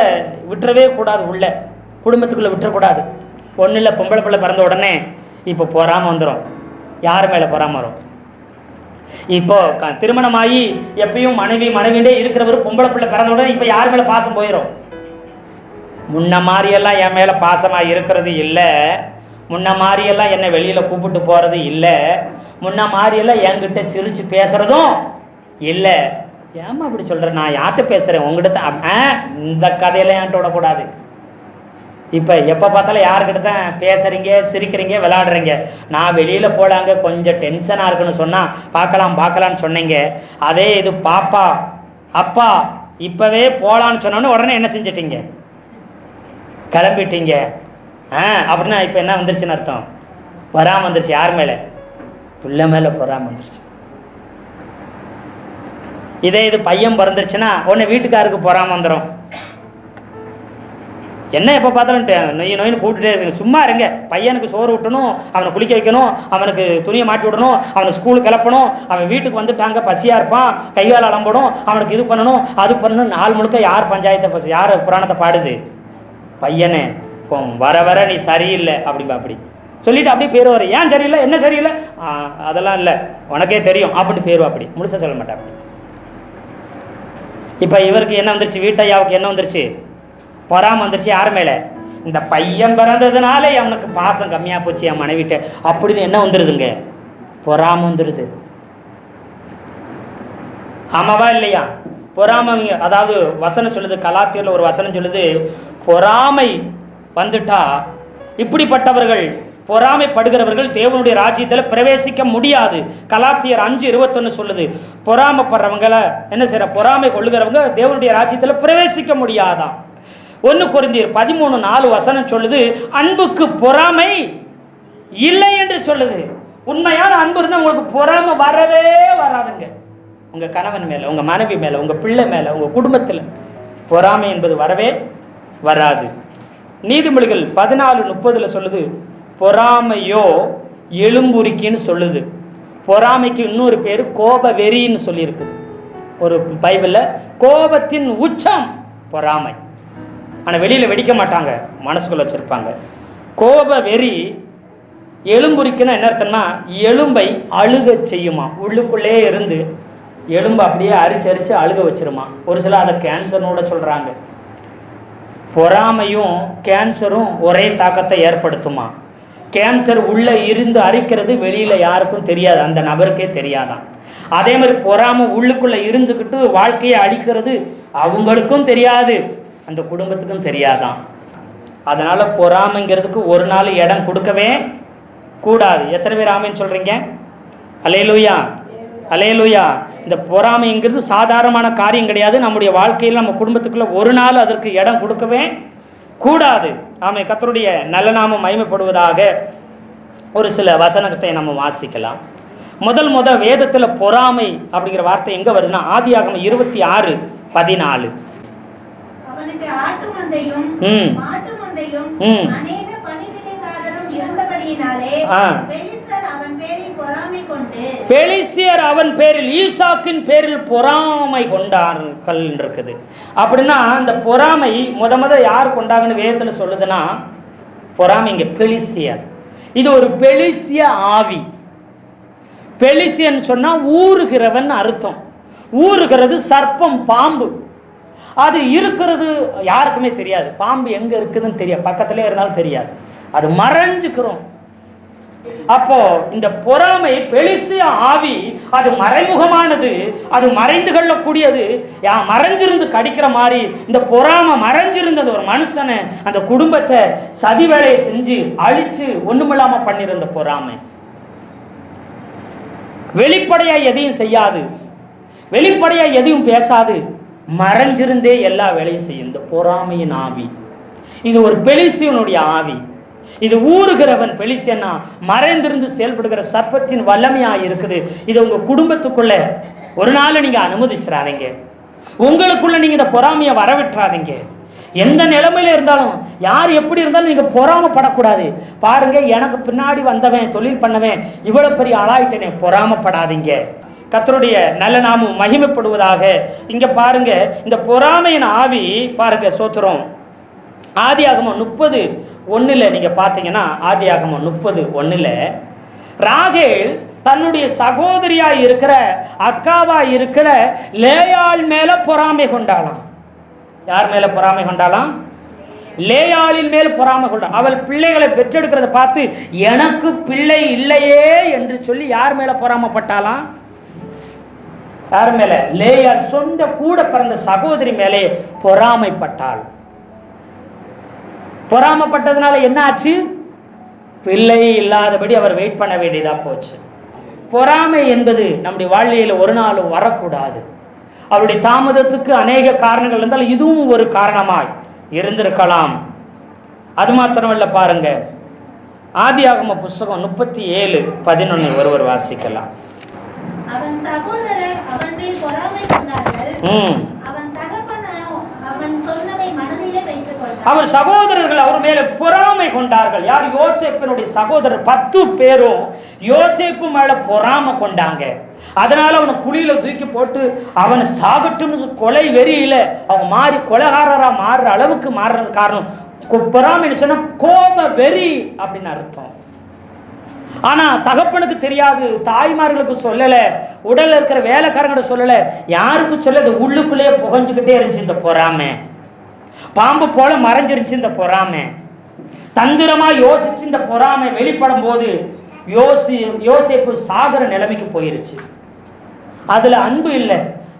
விட்டுறவே கூடாது, உள்ள குடும்பத்துக்குள்ளே விட்டுறக்கூடாது. ஒன்றும் இல்லை, பொம்பளை பிள்ளை பிறந்த உடனே இப்போ பொறாமை வந்துடும். யார் மேலே பொறாமை வரும்? இப்போ திருமணமாகி எப்பயும் மனைவிண்டே இருக்கிறவர் பொம்பளை பிள்ளை பிறந்த உடனே இப்போ யார் மேலே பாசம் போயிடும்? முன்ன மாதிரியெல்லாம் என் மேலே பாசமாக இருக்கிறது இல்லை, முன்ன மாதிரியெல்லாம் என்னை வெளியில் கூப்பிட்டு போகிறது இல்லை, முன்ன மாதிரியெல்லாம் என்கிட்ட சிரித்து பேசுகிறதும் இல்லை. ஏமா அப்படி சொல்கிற, நான் யார்கிட்ட பேசுகிறேன், உங்ககிட்ட இந்த கதையெல்லாம் என்கிட்ட விடக்கூடாது. இப்போ எப்போ பார்த்தாலும் யாருக்கிட்ட தான் பேசுகிறீங்க, சிரிக்கிறீங்க, விளையாடுறீங்க. நான் வெளியில் போகலாங்க, கொஞ்சம் டென்ஷனாக இருக்குன்னு சொன்னால் பார்க்கலான்னு சொன்னீங்க. அதே இது பாப்பா அப்பா இப்போவே போகலான்னு சொன்னோன்னு உடனே என்ன செஞ்சிட்டீங்க, கிளம்பிட்டீங்க. அப்படின்னா இப்போ என்ன வந்துருச்சுன்னு அர்த்தம், பொறாமை வந்துருச்சு. யார் மேலே? பிள்ளை மேலே பொறாமை வந்துருச்சு. இதே இது பையன் பிறந்துருச்சுன்னா உடனே வீட்டுக்காருக்கு பொறாமை வந்துடும். என்ன எப்போ பார்த்தாலும் நொயின்னு கூப்பிட்டுட்டே இருக்குங்க, சும்மா இருங்க. பையனுக்கு சோறு விட்டணும், அவனை குளிக்க வைக்கணும், அவனுக்கு துணியை மாட்டி விடணும், அவனை ஸ்கூலுக்கு கிளப்பணும், அவன் வீட்டுக்கு வந்துட்டாங்க பசியாக இருப்பான், கையால் அலம்பணும், அவனுக்கு இது பண்ணணும் அது பண்ணணும். நாள் முழுக்க யார் பஞ்சாயத்தை யார் புராணத்தை பாடுது? பையனே இப்போ வர நீ சரியில்லை அப்படிம்பா. அப்படி சொல்லிவிட்டு அப்படியே பேருவார். ஏன் சரியில்லை, என்ன சரியில்லை, அதெல்லாம் இல்லை உனக்கே தெரியும் அப்படின்னு பேருவா. அப்படி முழுசாக சொல்ல மாட்டேன். அப்படி இப்போ இவருக்கு என்ன வந்துருச்சு, வீட்டையாவுக்கு என்ன வந்துருச்சு, பொறாமை வந்துருச்சு. யார் மேலே? இந்த பையன் பிறந்ததுனால அவனுக்கு பாசம் கம்மியாக போச்சு என் மனைவிட்ட அப்படின்னு என்ன வந்துடுதுங்க, பொறாமை வந்துடுது. ஆமாவா இல்லையா? பொறாமை. அதாவது வசனம் சொல்லுது, கலாத்தியரில் ஒரு வசனம் சொல்லுது, பொறாமை வந்துட்டா இப்படிப்பட்டவர்கள், பொறாமைப்படுகிறவர்கள் தேவனுடைய ராஜ்யத்தில் பிரவேசிக்க முடியாது. கலாத்தியர் 5:21 சொல்லுது, பொறாமைப்படுறவங்களை என்ன செய்யற, பொறாமை கொள்ளுகிறவங்க தேவனுடைய ராஜ்யத்தில் பிரவேசிக்க முடியாதான். 1 கொரிந்தியர் 13:4 வசனம் சொல்லுது, அன்புக்கு பொறாமை இல்லை என்று சொல்லுது. உண்மையான அன்பு இருந்தால் உங்களுக்கு பொறாமை வரவே வராதுங்க. உங்கள் கணவன் மேலே, உங்கள் மனைவி மேலே, உங்கள் பிள்ளை மேலே, உங்கள் குடும்பத்தில் பொறாமை என்பது வரவே வராது. நீதிமொழிகள் 14:30 சொல்லுது, பொறாமையோ எலும்புரிக்கின்னு சொல்லுது. பொறாமைக்கு இன்னொரு பேர் கோப வெறின்னு சொல்லியிருக்குது ஒரு பைபிளில். கோபத்தின் உச்சம் பொறாமை. ஆனால் வெளியில் வெடிக்க மாட்டாங்க, மனசுக்குள்ள வச்சுருப்பாங்க. கோப வெறி எலும்புரிக்குன்னா என்ன அர்த்தம்னா, எலும்பை அழுக செய்யுமா. உள்ளுக்குள்ளே இருந்து எலும்பை அப்படியே அரிச்சு அழுக வச்சிருமா. ஒரு சில அதை கேன்சர்னோட சொல்கிறாங்க. பொறாமையும் கேன்சரும் ஒரே தாக்கத்தை ஏற்படுத்துமா. கேன்சர் உள்ளே இருந்து அரிக்கிறது வெளியில் யாருக்கும் தெரியாது, அந்த நபருக்கே தெரியாதான். அதே மாதிரி பொறாமை உள்ளுக்குள்ளே இருந்துக்கிட்டு வாழ்க்கையை அழிக்கிறது அவங்களுக்கும் தெரியாது, அந்த குடும்பத்துக்கும் தெரியாதான். அதனால் பொறாமைங்கிறதுக்கு ஒரு நாள் இடம் கொடுக்கவே கூடாது. எத்தனை பேர் ஆமேன்னு சொல்கிறீங்க? அல்லேலூயா, அல்லேலூயா. இந்த பொறாமைங்கிறது சாதாரணமான காரியம் கிடையாது. நம்முடைய வாழ்க்கையில் நம்ம குடும்பத்துக்குள்ளே ஒரு நாள் அதற்கு இடம் கொடுக்கவே கூடாது. ஆமை. கர்த்தருடைய நல்ல நாமம் மகிமைப்படுவதாக. ஒரு சில வசனத்தை நம்ம வாசிக்கலாம். முதல் வேதத்தில் பொறாமை அப்படிங்கிற வார்த்தை எங்கே வருதுன்னா, ஆதியாகமம் 26:14. அவனுக்கு ஆட்டு மந்தையும் மாட்டு மந்தையும் அநேக பணிவிடைக்காரரும் இருந்தபடியினாலே பெலிஸ்தர் அவன் பேரில் பொறாமை கொண்டு, பெலிஸ்தர் அவன் பேரில், ஈசாக்கின் பேரில் பொறாமை கொண்டார்கள் இருக்குது. அப்படின்னா அந்த பொறாமை முத யார் கொண்டாங்கன்னு வேதத்தில் சொல்லுதுன்னா, பொறாமை இங்கே பெலிஸ்தியர். இது ஒரு பெலிஸ்திய ஆவி. பெலிஸ்தியன் சொன்னா ஊறுகிறவன் அர்த்தம். ஊறுகிறது சர்ப்பம், பாம்பு. அது இருக்கிறது யாருக்குமே தெரியாது. பாம்பு எங்க இருக்குதுன்னு தெரியாது, பக்கத்திலே இருந்தாலும் தெரியாது, அது மறைஞ்சுக்கிறோம். அப்போ இந்த பொறாமை பெலிஸ்திய ஆவி, அது மறைமுகமானது, அது மறைந்து கொள்ளக்கூடியது. மறைஞ்சிருந்து கடிக்கிற மாதிரி இந்த பொறாமை மறைஞ்சிருந்தது ஒரு மனுஷனை, அந்த குடும்பத்தை சதி வேலையை செஞ்சு அழிச்சு ஒண்ணுமில்லாம பண்ணிருந்த பொறாமை. வெளிப்படையா எதையும் செய்யாது, வெளிப்படையா எதையும் பேசாது, மறைஞ்சிருந்தே எல்லா வேலையும் செய்யும் இந்த பொறாமையின் ஆவி. இது ஒரு பெலிஸ்தியனுடைய ஆவி. இது ஊறுகிறவன் பெலிஸ்தியனா, மறைந்திருந்து செயல்படுகிற சர்ப்பத்தின் வல்லமையா இருக்குது. இது உங்க குடும்பத்துக்குள்ள ஒரு நாள் நீங்க அனுமதிச்சிடாதீங்க. உங்களுக்குள்ள நீங்க இந்த பொறாமையை வரவிட்டுறாதீங்க. எந்த நிலைமையில இருந்தாலும், யார் எப்படி இருந்தாலும் நீங்க பொறாமப்படக்கூடாது. பாருங்க, எனக்கு பின்னாடி வந்தவன், தொழில் பண்ணவன் இவ்வளவு பெரிய ஆளாயிட்டனே, பொறாமப்படாதீங்க. கர்த்தருடைய நல்ல நாமம் மகிமைப்படுவதாக. இங்க பாருங்க, இந்த பொறாமையின் ஆவி பாருங்க, சோத்திரம். ஆதியாகமம் 30:1 நீங்க பார்த்தீங்கன்னா, ஆதியாகமம் 30:1 ராகேல் தன்னுடைய சகோதரியா இருக்கிற, அக்காவா இருக்கிற லேயாள் மேல பொறாமை கொண்டாளாம். யார் மேல பொறாமை கொண்டாளாம்? லேயாளின் மேல் பொறாமை கொண்டாள். அவள் பிள்ளைகளை பெற்றெடுக்கிறத பார்த்து எனக்கு பிள்ளை இல்லையே என்று சொல்லி யார் மேல பொறாமப்பட்டாலாம்? யார் மேல? லேயாள் சொந்த கூட பிறந்த சகோதரி மேலே பொறாமைப்பட்டாள். பொறாமப்பட்டதுனால என்ன ஆச்சு? பிள்ளை இல்லாதபடி அவர் வெயிட் பண்ண வேண்டியதா போச்சு. பொறாமை என்பது நம்முடைய வாழ்க்கையில் ஒரு நாளும் வரக்கூடாது. அவருடைய தாமதத்துக்கு அநேக காரணங்கள் இருந்தால் இதுவும் ஒரு காரணமாய் இருந்திருக்கலாம். அது மாத்திரமல்ல, பாருங்க, ஆதியாகம புஸ்தகம் 37:11 ஒருவர் வாசிக்கலாம். அவன் சகோதரர் அவன் மேல் பொறாமை கொண்டார்கள். அவன் தகப்பனோ அவன் சொன்னதை மனதிலே வைத்துக் கொண்டான். அவர் சகோதரர்கள் அவர் மேல பொறாமை கொண்டார்கள். யார்? யோசேப்பினுடைய சகோதரர் 10 பேரும் யோசேப்பு மேல பொறாமை கொண்டாங்க. அதனால அவனை குழியில தூக்கி போட்டு அவனை சாகட்டும் கொலை வெறியில அவன் மாறி கொலைகாரரா மாறுற அளவுக்கு மாறுறது காரணம் பொறாமை சொன்னா கோப வெறி அப்படின்னு அர்த்தம். ஆனா தகப்பனுக்கு தெரியாது, தாய்மார்களுக்கு சொல்லல, உடல்ல இருக்கிற வேலைக்காரங்கிட்ட சொல்லல, யாருக்கு சொல்லது? உள்ளுக்குள்ளேயே புகஞ்சுக்கிட்டே இருந்துச்சு இந்த பொறாமை. பாம்பு போல மறைஞ்சிருச்சு இந்த பொறாமை. தந்திரமா யோசிச்சு இந்த பொறாமை வெளிப்படும் போது யோசேப்பு சாகர நிலைமைக்கு போயிருச்சு. அதுல அன்பு இல்லை,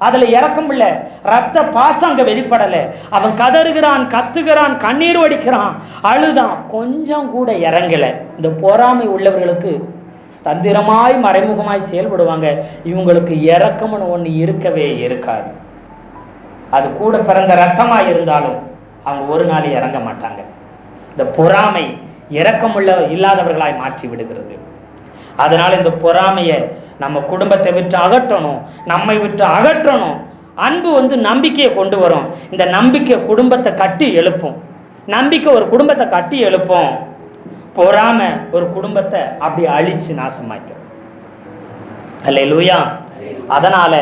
அதுல இரக்கம் இல்லை, ரத்த பாசம் அங்க வெளிப்படல. அவன் கதறுகிறான், கத்துகிறான், கண்ணீர் வடிக்கிறான், அழுதான், கொஞ்சம் கூட இறங்கல. இந்த பொறாமை உள்ளவர்களுக்கு தந்திரமாய் மறைமுகமாய் செயல்படுவாங்க. இவங்களுக்கு இரக்கம்னு ஒன்று இருக்கவே இருக்காது. அது கூட பிறந்த ரத்தமா இருந்தாலும் அவங்க ஒரு நாள் இறங்க மாட்டாங்க. இந்த பொறாமை இரக்கமுள்ள இல்லாதவர்களாய் மாற்றி விடுகிறது. அதனால இந்த பொறாமையை நம்ம குடும்பத்தை விட்டு அகற்றணும், நம்மை விட்டு அகற்றணும். அன்பு நம்பிக்கையை கொண்டு வரும். இந்த நம்பிக்கை குடும்பத்தை கட்டி எழுப்பும். நம்பிக்கை ஒரு குடும்பத்தை கட்டி எழுப்போம், பொறாமை ஒரு குடும்பத்தை அப்படி அழிச்சு நாசமாக்கிறோம். அல்லேலூயா. அதனால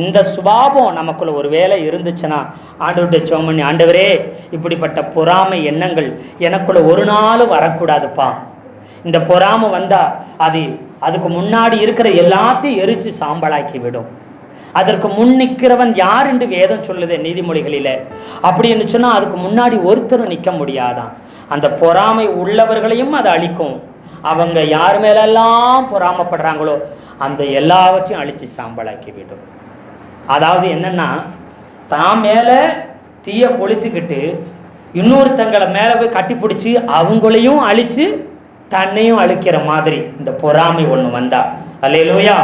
இந்த சுபாவம் நமக்குள்ள ஒரு வேலை இருந்துச்சுன்னா ஆண்டவர்கிட்ட ஜெபம் பண்ணி, ஆண்டவரே இப்படிப்பட்ட பொறாமை எண்ணங்கள் எனக்குள்ள ஒரு நாள் வரக்கூடாதுப்பா. இந்த பொறாமை வந்தா அதுக்கு முன்னாடி இருக்கிற எல்லாத்தையும் எரிச்சு சாம்பலாக்கி விடும். அதற்கு முன் நிற்கிறவன் யார் என்று வேதம் சொல்லுது நீதிமொழிகளில. அப்படி என்று சொன்னா அதுக்கு முன்னாடி ஒருத்தரும் நிற்க முடியாதான். அந்த பொறாமை உள்ளவர்களையும் அது அழிக்கும். அவங்க யார் மேலெல்லாம் பொறாமப்படுறாங்களோ அந்த எல்லாவற்றையும் அழிச்சு சாம்பலாக்கி விடும். அதாவது என்னன்னா, தான் மேல தீய கொளுத்துக்கிட்டு இன்னொருத்தங்களை மேல போய் கட்டி பிடிச்சி அவங்களையும் அழிச்சு தன்னையும் அழிக்கிற மாதிரி இந்த பொறாமை ஒண்ணு வந்தா. அல்லேலூயா.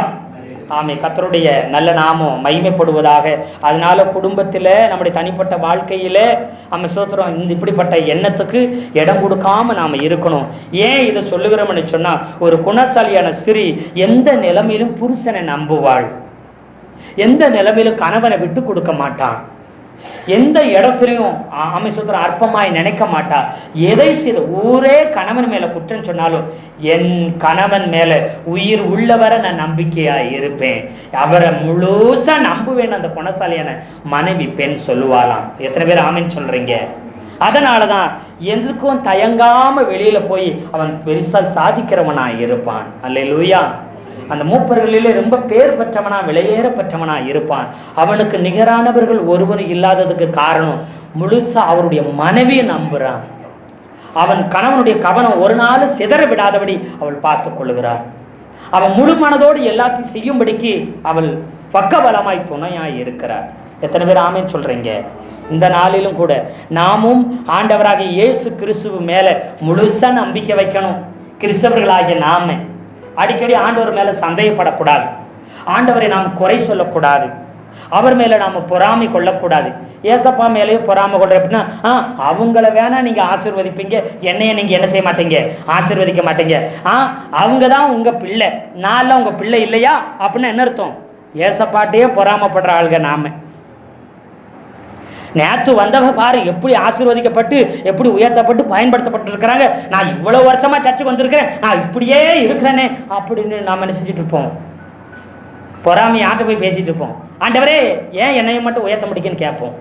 ஆமே. கர்த்தருடைய நல்ல நாமம் மகிமைப்படுவதாக. அதனால குடும்பத்தில் நம்முடைய தனிப்பட்ட வாழ்க்கையில நம்ம சோத்திரம் இந்த இப்படிப்பட்ட எண்ணத்துக்கு இடம் கொடுக்காம நாம் இருக்கணும். ஏன் இதை சொல்லுகிறோம்னு சொன்னா, ஒரு குணசாலியான ஸ்திரீ எந்த நிலைமையிலும் புருஷனை நம்புவாள், எந்த நிலைமையிலும் கணவனை விட்டு கொடுக்க மாட்டான், எந்த இடத்துலையும் அமைச்சர் அற்பமாய் நினைக்க மாட்டா. எதை செய்த ஊரே கணவன் மேல குற்றம் சொன்னாலும் என் கணவன் மேல உயிர் உள்ளவரை நான் நம்பிக்கையா இருப்பேன், அவரை முழுசா நம்புவேன் அந்த குணசாலியான மனைவி பெண் சொல்லுவாளாம். எத்தனை பேர் ஆமேன்னு சொல்றீங்க? அதனாலதான் எதுக்கும் தயங்காம வெளியில போய் அவன் பெருசா சாதிக்கிறவனா இருப்பான். அல்லேலூயா. அந்த மூப்பர்களிலே ரொம்ப பேர் பெற்றவனா விலையேற பெற்றவனா இருப்பான். அவனுக்கு நிகரானவர்கள் ஒருவர் இல்லாததுக்கு காரணம் முழுசா அவருடைய மனைவியை நம்புறான். அவன் கணவனுடைய கவனம் ஒரு நாள் சிதற விடாதபடி அவள் பார்த்து கொள்ளுகிறார். அவன் முழு மனதோடு எல்லாத்தையும் செய்யும்படிக்கு அவள் பக்கபலமாய் துணையாய் இருக்கிறார். எத்தனை பேர் ஆமேன் சொல்றீங்க? இந்த நாளிலும் கூட நாமும் ஆண்டவராக இயேசு கிறிஸ்துவ மேல முழுசா நம்பிக்கை வைக்கணும். கிறிஸ்தவர்களாகிய நாம அடிக்கடி ஆண்டவர் மேல சந்தேகப்படக்கூடாது, ஆண்டவரை நாம் குறை சொல்லக்கூடாது, அவர் மேல நாம பொறாமை கொள்ளக்கூடாது. ஏசப்பா மேலேயும் பொறாமை கொள்ற அப்படின்னா அவங்கள வேணா நீங்க ஆசீர்வதிப்பீங்க, என்னைய நீங்க என்ன செய்ய மாட்டீங்க, ஆசீர்வதிக்க மாட்டீங்க. அவங்க தான் உங்க பிள்ளை, நான் உங்க பிள்ளை இல்லையா அப்படின்னு என்ன அர்த்தம்? ஏசப்பாட்டையே பொறாமப்படுற ஆளுங்க நாம. நேற்று வந்தவ பாரு எப்படி ஆசீர்வதிக்கப்பட்டு எப்படி உயர்த்தப்பட்டு பயன்படுத்தப்பட்டு இருக்கிறாங்க. நான் இவ்வளவு வருஷமா சர்ச்சுக்கு வந்திருக்கிறேன், நான் இப்படியே இருக்கிறேனே அப்படின்னு நாம என்ன செஞ்சுட்டு இருப்போம்? பொறாமை ஆட்ட போய் பேசிட்டு இருப்போம். ஆண்டவரே ஏன் என்னைய மட்டும் உயர்த்த முடிக்குன்னு கேட்போம்.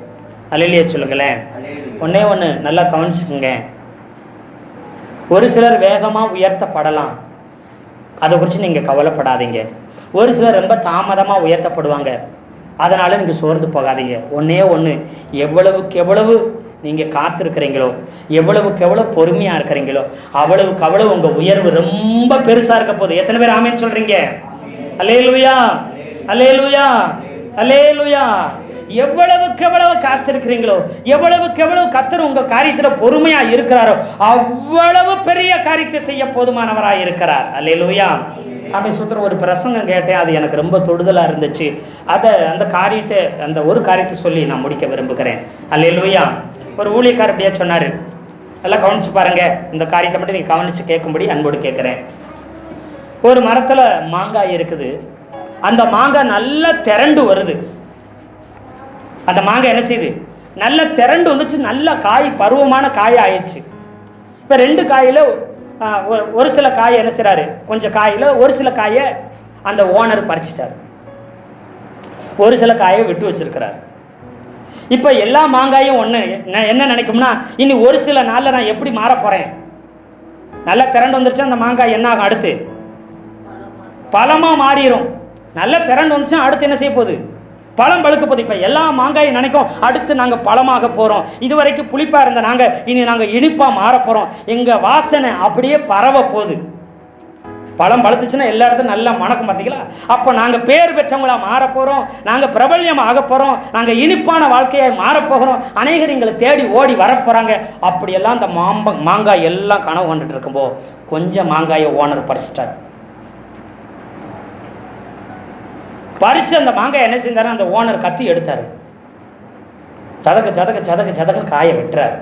அல்லேலூயா சொல்லுங்களேன். ஒன்னே ஒன்று நல்லா கவனிச்சுக்குங்க. ஒரு சிலர் வேகமாக உயர்த்தப்படலாம், அதை குறித்து நீங்கள் கவலைப்படாதீங்க. ஒரு சிலர் ரொம்ப தாமதமாக உயர்த்தப்படுவாங்க, அதனால் நீங்கள் சோர்ந்து போகாதீங்க. ஒன்றே ஒன்று, எவ்வளவுக்கு எவ்வளவு நீங்கள் காத்திருக்கிறீங்களோ, எவ்வளவுக்கு எவ்வளோ பொறுமையாக இருக்கிறீங்களோ, அவ்வளவுக்கு அவ்வளவு உங்கள் உயர்வு ரொம்ப பெருசாக இருக்க போகுது. எத்தனை பேர் ஆமேன்னு சொல்கிறீங்க? அல்லேலூயா, அல்லேலூயா, அல்லேலூயா. எவ்வளவுக்கு எவ்வளவு காத்திருக்கிறீங்களோ, எவ்வளவுக்கு எவ்வளவு கர்த்தர் உங்கள் காரியத்தில் பொறுமையாக இருக்கிறாரோ அவ்வளவு பெரிய காரியத்தை செய்ய போதுமானவராக இருக்கிறார். அல்லேலூயா. அப்படி சுற்றுற ஒரு பிரசங்கம் கேட்டேன், அது எனக்கு ரொம்ப தொடுதலாக இருந்துச்சு. அந்த ஒரு காரியத்தை சொல்லி நான் முடிக்க விரும்புகிறேன். அல்லேலூயா. ஒரு ஊழியக்காரர் அப்படியே சொன்னார், எல்லாம் கவனிச்சு பாருங்க, இந்த காரியத்தை மட்டும் நீங்கள் கவனித்து கேட்கும்படி அன்போடு கேட்குறேன். ஒரு மரத்தில் மாங்காய் இருக்குது, அந்த மாங்காய் நல்லா திரண்டு வருது. அந்த மாங்காய் என்ன செய்யுது? நல்லா திரண்டு வந்துச்சு, நல்ல காய் பருவமான காய் ஆயிடுச்சு. இப்போ 2 காயில் ஒரு சில காயை என்ன செய்றாரு, கொஞ்சம் காயில் ஒரு சில காயை அந்த ஓனர் பறிச்சிட்டார், ஒரு சில காயை விட்டு வச்சிருக்கிறார். இப்போ எல்லா மாங்காயும் ஒன்று என்ன நினைக்கும்னா, இனி ஒரு சில நாளில் நான் எப்படி மாற போகிறேன், நல்லா திரண்டு வந்துருச்சா அந்த மாங்காய் என்ன ஆகும்? அடுத்து பழமாக மாறிடும். நல்லா திரண்டு வந்துச்சா அடுத்து என்ன செய்ய போகுது? பழம் பழுக்க போகுது. இப்போ எல்லா மாங்காயும் நினைக்கும், அடுத்து நாங்கள் பழமாக போகிறோம், இதுவரைக்கும் புளிப்பாக இருந்த நாங்கள் இனி நாங்கள் இனிப்பாக மாற போகிறோம், எங்கள் வாசனை அப்படியே பரவ போகுது. பழம் பழுத்துச்சுன்னா எல்லா இடத்துலையும் நல்லா மணக்கும், பார்த்தீங்களா? அப்போ நாங்கள் பேர் பெற்றவங்களா மாற போகிறோம், நாங்கள் பிரபல்யம் ஆக போகிறோம், நாங்கள் இனிப்பான வாழ்க்கையை மாறப்போகிறோம், அநேகர் எங்களை தேடி ஓடி வரப்போகிறாங்க. அப்படியெல்லாம் அந்த மாங்காய் எல்லாம் கனவு கொண்டுட்டு இருக்கும்போது கொஞ்சம் மாங்காயை ஓனர் பறிச்சிட்டார். பறித்து அந்த மாங்காய் என்ன செஞ்சாரு, அந்த ஓனர் கத்தி எடுத்தார், சதக்க சதக்க சதக்க சதக்க காயை வெட்டுறாரு,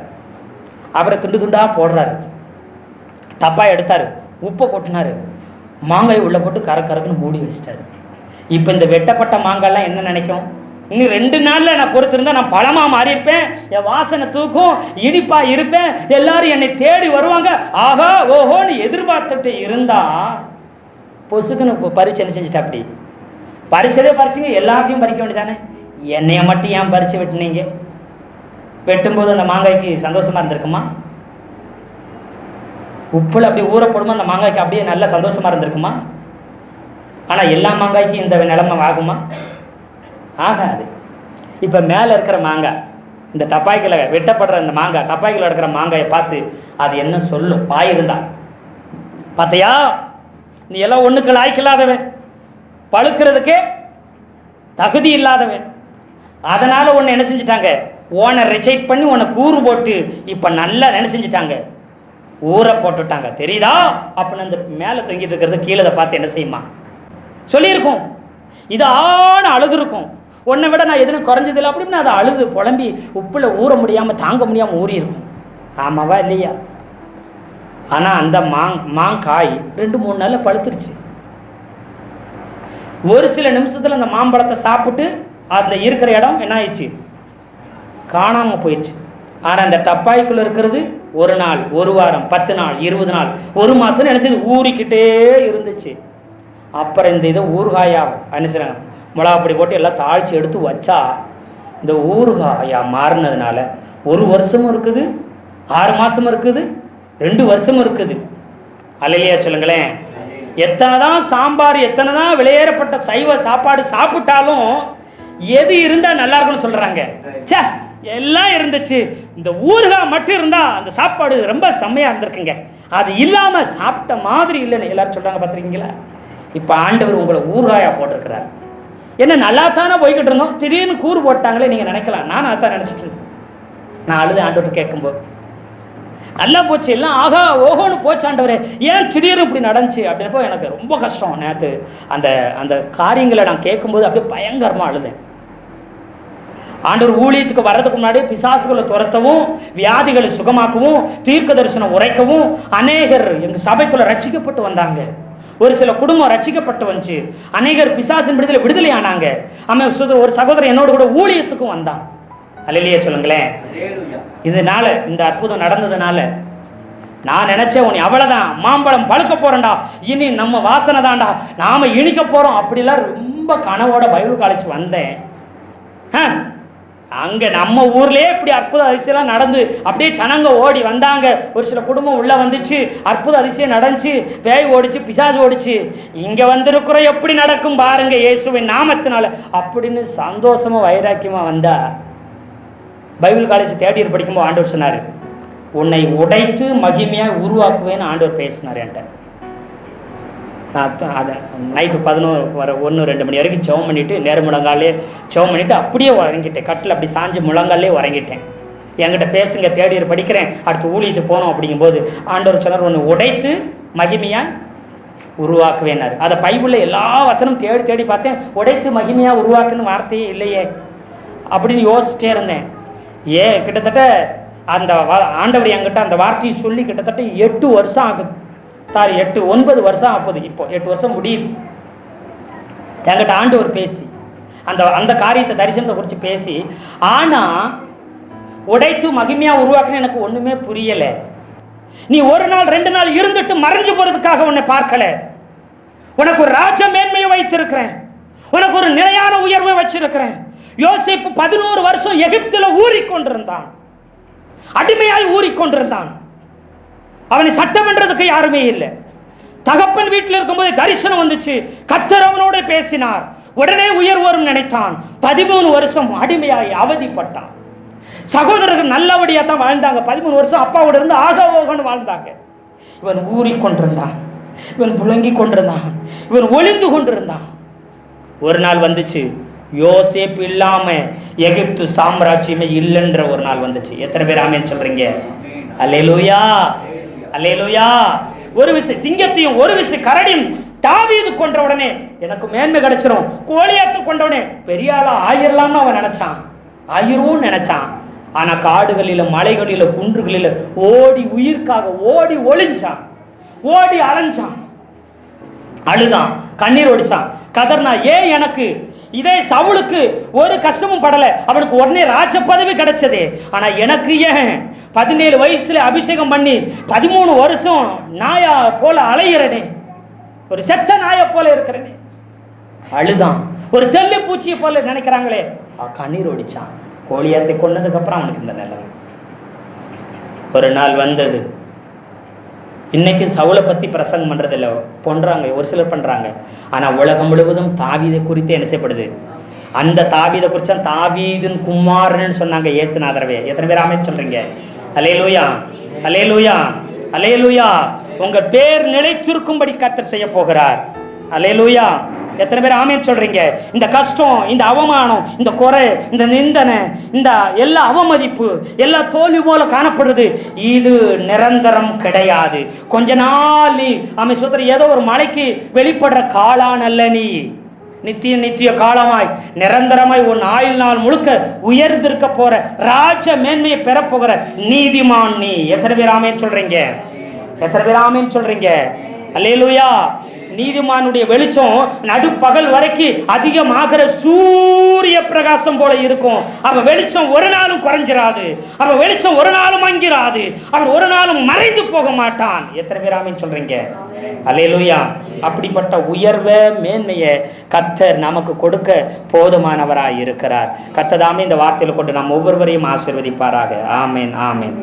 அப்புறம் துண்டு துண்டாக போடுறாரு, தப்பாக எடுத்தார், உப்பை கொட்டினார், மாங்காய் உள்ளே போட்டு கறக்குன்னு மூடி வச்சிட்டாரு. இப்போ இந்த வெட்டப்பட்ட மாங்காய்லாம் என்ன நினைக்கும்? இன்னும் 2 நாளில் நான் பொறுத்திருந்தா நான் பழமாக மாறி இருப்பேன், என் வாசனை தூக்கும், இனிப்பாக இருப்பேன், எல்லாரும் என்னை தேடி வருவாங்க, ஆகா ஓஹோன்னு எதிர்பார்த்துட்டு இருந்தா பொசுக்குன்னு பறிச்சு என்ன செஞ்சுட்டா? அப்படி பறிச்சதே பறிச்சுங்க, எல்லாத்தையும் பறிக்க வேண்டியதானே. என்னைய மட்டும் ஏன் பறிச்சு வெட்டினீங்க? வெட்டும்போது அந்த மாங்காய்க்கு சந்தோஷமா இருந்திருக்குமா? உப்புல அப்படி ஊறப்படுமா அந்த மாங்காய்க்கு அப்படியே நல்லா சந்தோஷமா இருந்திருக்குமா? ஆனால் எல்லா மாங்காய்க்கும் இந்த நிலைமை ஆகுமா? ஆகாது. இப்போ மேலே இருக்கிற மாங்காய், இந்த டப்பாய்க்கில் வெட்டப்படுற இந்த மாங்காய், டப்பாய்க்கில் இருக்கிற மாங்காயை பார்த்து அது என்ன சொல்லும்? வாயிருந்தா, பார்த்தியா நீ எல்லாம் ஒன்றுக்கு லாய்க்கில்லாதவன், பழுக்கிறதுக்கே தகுதி இல்லாதவன், அதனால் உன்னை என்ன செஞ்சிட்டாங்க? ஓனை ரிஜெக்ட் பண்ணி உன்னை கூறு போட்டு இப்போ நல்லா என்ன செஞ்சிட்டாங்க? ஊற போட்டுட்டாங்க. தெரியுதா? அப்படின்னு அந்த மேலே தொங்கிட்டு இருக்கிறது கீழே பார்த்து என்ன செய்யுமா? சொல்லியிருக்கோம். இது அழுது இருக்கும். உன்னை விட நான் எதுவும் குறைஞ்சதில்லை அப்படின்னு அதை அழுது புலம்பி உப்பில் ஊற முடியாமல் தாங்க முடியாமல் ஊறி இருக்கும். ஆமாவா இல்லையா? ஆனால் அந்த மாங்காய் 2-3 நாளில் பழுத்துருச்சு. ஒரு சில நிமிஷத்தில் அந்த மாம்பழத்தை சாப்பிட்டு அந்த இருக்கிற இடம் என்ன ஆயிடுச்சு? காணாமல் போயிடுச்சு. ஆனால் அந்த டப்பாய்க்குள்ளே இருக்கிறது 1 நாள், 1 வாரம், 10 நாள், 20 நாள், 1 மாதம் என்ன செய்யுது? ஊறிக்கிட்டே இருந்துச்சு. அப்புறம் இந்த இதை ஊறுகாயா என்ன செய்றாங்க? மிளகாப்பொடி போட்டு எல்லாம் தாளித்து எடுத்து வச்சா இந்த ஊறுகாயா மாறினதுனால 1 வருஷமும் இருக்குது, 6 மாதமும் இருக்குது, 2 வருஷமும் இருக்குது. அல்லையா சொல்லுங்களேன். எத்தனை தான் சாம்பார், எத்தனை தான் வெளியேறப்பட்ட சைவ சாப்பாடு சாப்பிட்டாலும் எது இருந்தால் நல்லா இருக்குன்னு சொல்கிறாங்க. சே எல்லாம் இருந்துச்சு, இந்த ஊறுகாய் மட்டும் இருந்தால் அந்த சாப்பாடு ரொம்ப செம்மையாக இருந்திருக்குங்க, அது இல்லாமல் சாப்பிட்ட மாதிரி இல்லைன்னு எல்லாரும் சொல்கிறாங்க. பார்த்துருக்கீங்களா? இப்போ ஆண்டவர் உங்களை ஊறுகாயாக போட்டிருக்கிறார். என்ன நல்லா தானே போய்கிட்டு இருந்தோம், திடீர்னு கூறு போட்டாங்களே நீங்கள் நினைக்கலாம். நான் அதான் நினச்சிட்டு நான் அழுது ஆண்டவர்கிட்ட கேட்கும்போது நல்லா போச்சு, எல்லாம் ஆகா ஓஹோன்னு போச்சு ஆண்டவரே, ஏன் திடீர்னு இப்படி நடந்துச்சு அப்படின்றப்போ எனக்கு ரொம்ப கஷ்டம். நேற்று அந்த அந்த காரியங்களை நான் கேட்கும்போது அப்படியே பயங்கரமாக அழுதேன். ஆண்டவர் ஊழியத்துக்கு வர்றதுக்கு முன்னாடி பிசாசுகளை துரத்தவும், வியாதிகளை சுகமாக்கவும், தீர்க்க தரிசனம் உரைக்கவும் அநேகர் எங்கள் சபைக்குள்ளே ரட்சிக்கப்பட்டு வந்தாங்க. ஒரு சில குடும்பம் ரட்சிக்கப்பட்டு வந்துச்சு. அநேகர் பிசாசின் விடுதலை ஆனாங்க. ஒரு சகோதரர் என்னோட கூட ஊழியத்துக்கும் வந்தான். அல்லையே சொல்லுங்களேன். இதனால இந்த அற்புதம் நடந்ததுனால நான் நினைச்சேன், உன்னை அவ்வளவுதான், மாம்பழம் பழுக்க போறேன்டா, இனி நம்ம வாசனை தான்டா, நாம இனிக்க போறோம் அப்படிலாம் ரொம்ப கனவோட பைபிள் காலேஜ் வந்தேன். அங்கே நம்ம ஊர்லேயே இப்படி அற்புத அதிசயம்லாம் நடந்து அப்படியே ஜனங்க ஓடி வந்தாங்க. ஒரு சில குடும்பம் உள்ளே வந்துச்சு, அற்புத அதிசயம் நடந்துச்சு, பேய் ஓடிச்சு, பிசாசு ஓடிச்சு. இங்கே வந்திருக்கிறோம், எப்படி நடக்கும் பாருங்க இயேசுவின் நாமத்தினால அப்படின்னு சந்தோஷமாக வைராக்கியமாக வந்தா. பைபிள் காலேஜ் 3rd இயர் படிக்கும்போது ஆண்டவர் சொன்னார், உன்னை உடைத்து மகிமையாக உருவாக்குவேன்னு ஆண்டவர் பேசினார் என்கிட்ட. நான் அதை நைட்டு 11-1-2 மணி வரைக்கும் ஜெபம் பண்ணிவிட்டு நேரம் முழங்காலே ஜெபம் பண்ணிவிட்டு அப்படியே உறங்கிட்டேன். கட்டில் அப்படி சாஞ்சு முழங்காலே உறங்கிட்டேன். என்கிட்ட பேசுங்க, 3rd இயர் படிக்கிறேன், அடுத்து ஊழியத்துக்கு போனோம் அப்படிங்கும்போது ஆண்டவர் சொன்னார், ஒன்று உடைத்து மகிமையாக உருவாக்குவேனார். அதை பைபிளில் எல்லா வசனம் தேடி பார்த்தேன், உடைத்து மகிமையாக உருவாக்குன்னு வார்த்தையே இல்லையே அப்படின்னு யோசிச்சிட்டே இருந்தேன். கிட்டத்தட்ட அந்த ஆண்டவர் என்கிட்ட அந்த வார்த்தையை சொல்லி கிட்டத்தட்ட 8 வருஷம் ஆகுது. 9 வருஷம் ஆகுது. இப்போ 8 வருஷம் முடியுது. என்கிட்ட ஆண்டவர் பேசி அந்த காரியத்தை தரிசனத்தை குறித்து பேசி, ஆனால் உடைத்து மகிமையாக உருவாக்குன்னு எனக்கு ஒன்றுமே புரியலை. நீ 1 நாள் 2 நாள் இருந்துட்டு மறைஞ்சு போகிறதுக்காக உன்னை பார்க்கல. உனக்கு ஒரு ராஜ மேன்மையை வைத்திருக்கிறேன், உனக்கு ஒரு நிலையான உயர்வை வச்சிருக்கிறேன். யோசேப்பு 11 வருஷம் எகிப்தில் ஊறிக்கொண்டிருந்தான், அடிமையாய் ஊறிக்கொண்டிருந்தான். அவனை சட்டம் பண்றதுக்கு யாருமே இல்லை. தகப்பன் வீட்டில் இருக்கும்போது தரிசனம் வந்துச்சு, கர்த்தர் அவனோட பேசினார், உடனே உயர்வரும் நினைத்தான். 13 வருஷம் அடிமையாய் அவதிப்பட்டான். சகோதரர்கள் நல்லபடியாக தான் வாழ்ந்தாங்க. 13 வருஷம் அப்பாவோட இருந்து ஆகவோகன்னு வாழ்ந்தாங்க. இவன் ஊறிக்கொண்டிருந்தான், இவன் புழங்கி கொண்டிருந்தான், இவன் ஒளிந்து கொண்டிருந்தான். ஒரு நாள் வந்துச்சு, யோசேப்பு இல்லாம எகிப்து சாம்ராஜ்யமே இல்லைன்ற ஒரு நாள் வந்துச்சு. எத்தனை பேர் ஆமென் சொல்றீங்க? அல்லேலூயா, அல்லேலூயா. ஒரு விசை சிங்கத்தையும் ஒரு விசை கரடியும் தாவீது கொன்ற உடனே எனக்கு மேன்மை கிடைச்சிரும். கோலியாத்து கொண்ட உடனே பெரிய ஆளா ஆயிரலாம்னு அவன் நினைச்சான், ஆயிரும் நினைச்சான். ஆனா காடுகளில, மலைகளில, குன்றுகளில ஓடி உயிர்க்காக ஓடி ஒளிஞ்சான், ஓடி அலைஞ்சான், அழுதான், கண்ணீர் ஒடிச்சான், கதர்னா, ஏன் எனக்கு இதே சவுலுக்கு ஒரு கஷ்டமும் படல, அவனுக்கு உடனே ராஜ பதவி கிடைச்சது. ஆனா எனக்கு ஏன் 17 வயசுல அபிஷேகம் பண்ணி 13 வருஷம் நாயா போல அலையிறனே, ஒரு செத்த நாயை போல இருக்கிறனே. அழுதான். ஒரு தெல்லி பூச்சியை போல நினைக்கிறாங்களே, கண்ணீர் ஒடிச்சான். கோலியாத்தை கொன்னதுக்கு அப்புறம் அவனுக்கு இந்த நிலைமை. ஒரு நாள் வந்தது. இன்னைக்கு சவுலை பத்தி பிரசங்கம் பண்றது இல்லை, பண்றாங்க, ஒரு சிலர் பண்றாங்க. ஆனா உலகம் முழுவதும் தாவீதை குறித்து என்ன செய்யப்படுது? அந்த தாவீதை குறிச்சா தாவீதின் குமாரன்னு சொன்னாங்க இயேசுநாதரவே. எத்தனை பேர் ஆமென் சொல்றீங்க? அல்லேலூயா, அல்லேலூயா, அல்லேலூயா. உங்க பேர் நிலைத்திருக்கும்படி கர்த்தர் செய்ய போகிறார். அல்லேலூயா. எத்தனை பேர் ஆமென் சொல்றீங்க? இந்த கஷ்டம், இந்த அவமானம், இந்த குறை, இந்த நிந்தனை, இந்த எல்லா அவமதிப்பு, எல்லா தோல்வி போல காணப்படுறது, இது நிரந்தரம் கிடையாது. கொஞ்ச நாள் நீ சூத்திர ஏதோ ஒரு மலைக்கு வெளிப்படுற காளான் அல்ல, நீ நித்திய நித்திய காலமாய் நிரந்தரமாய் உன் ஆயுள் நாள் முழுக்க உயர்ந்திருக்க போற ராஜ மேன்மையை பெறப்போகிற நீதிமான் நீ. எத்தனை பேர் ஆமென் சொல்றீங்க? எத்தனை பேர் ஆமென் சொல்றீங்க? அல்லேலூயா. நீதிமானுடைய வெளிச்சம் நடுப்பகல் வரைக்கும் அதிகமாகிற சூரிய பிரகாசம் போல இருக்கும். அவன் வெளிச்சம் ஒரு நாளும் குறைஞ்சிராது, அவன் வெளிச்சம் ஒரு நாளும் மங்கிராது, அவன் ஒரு நாளும் மறைந்து போக மாட்டான். எத்தனை பேர் ஆமென் சொல்றீங்க? அல்லேலூயா. அப்படிப்பட்ட உயர்வை மேன்மையை கர்த்தர் நமக்கு கொடுக்க போதுமானவராய் இருக்கிறார். கர்த்தர் தாமே இந்த வார்த்தையில கொண்டு நாம் ஒவ்வொருவரையும் ஆசீர்வதிப்பாராக. ஆமென், ஆமென்.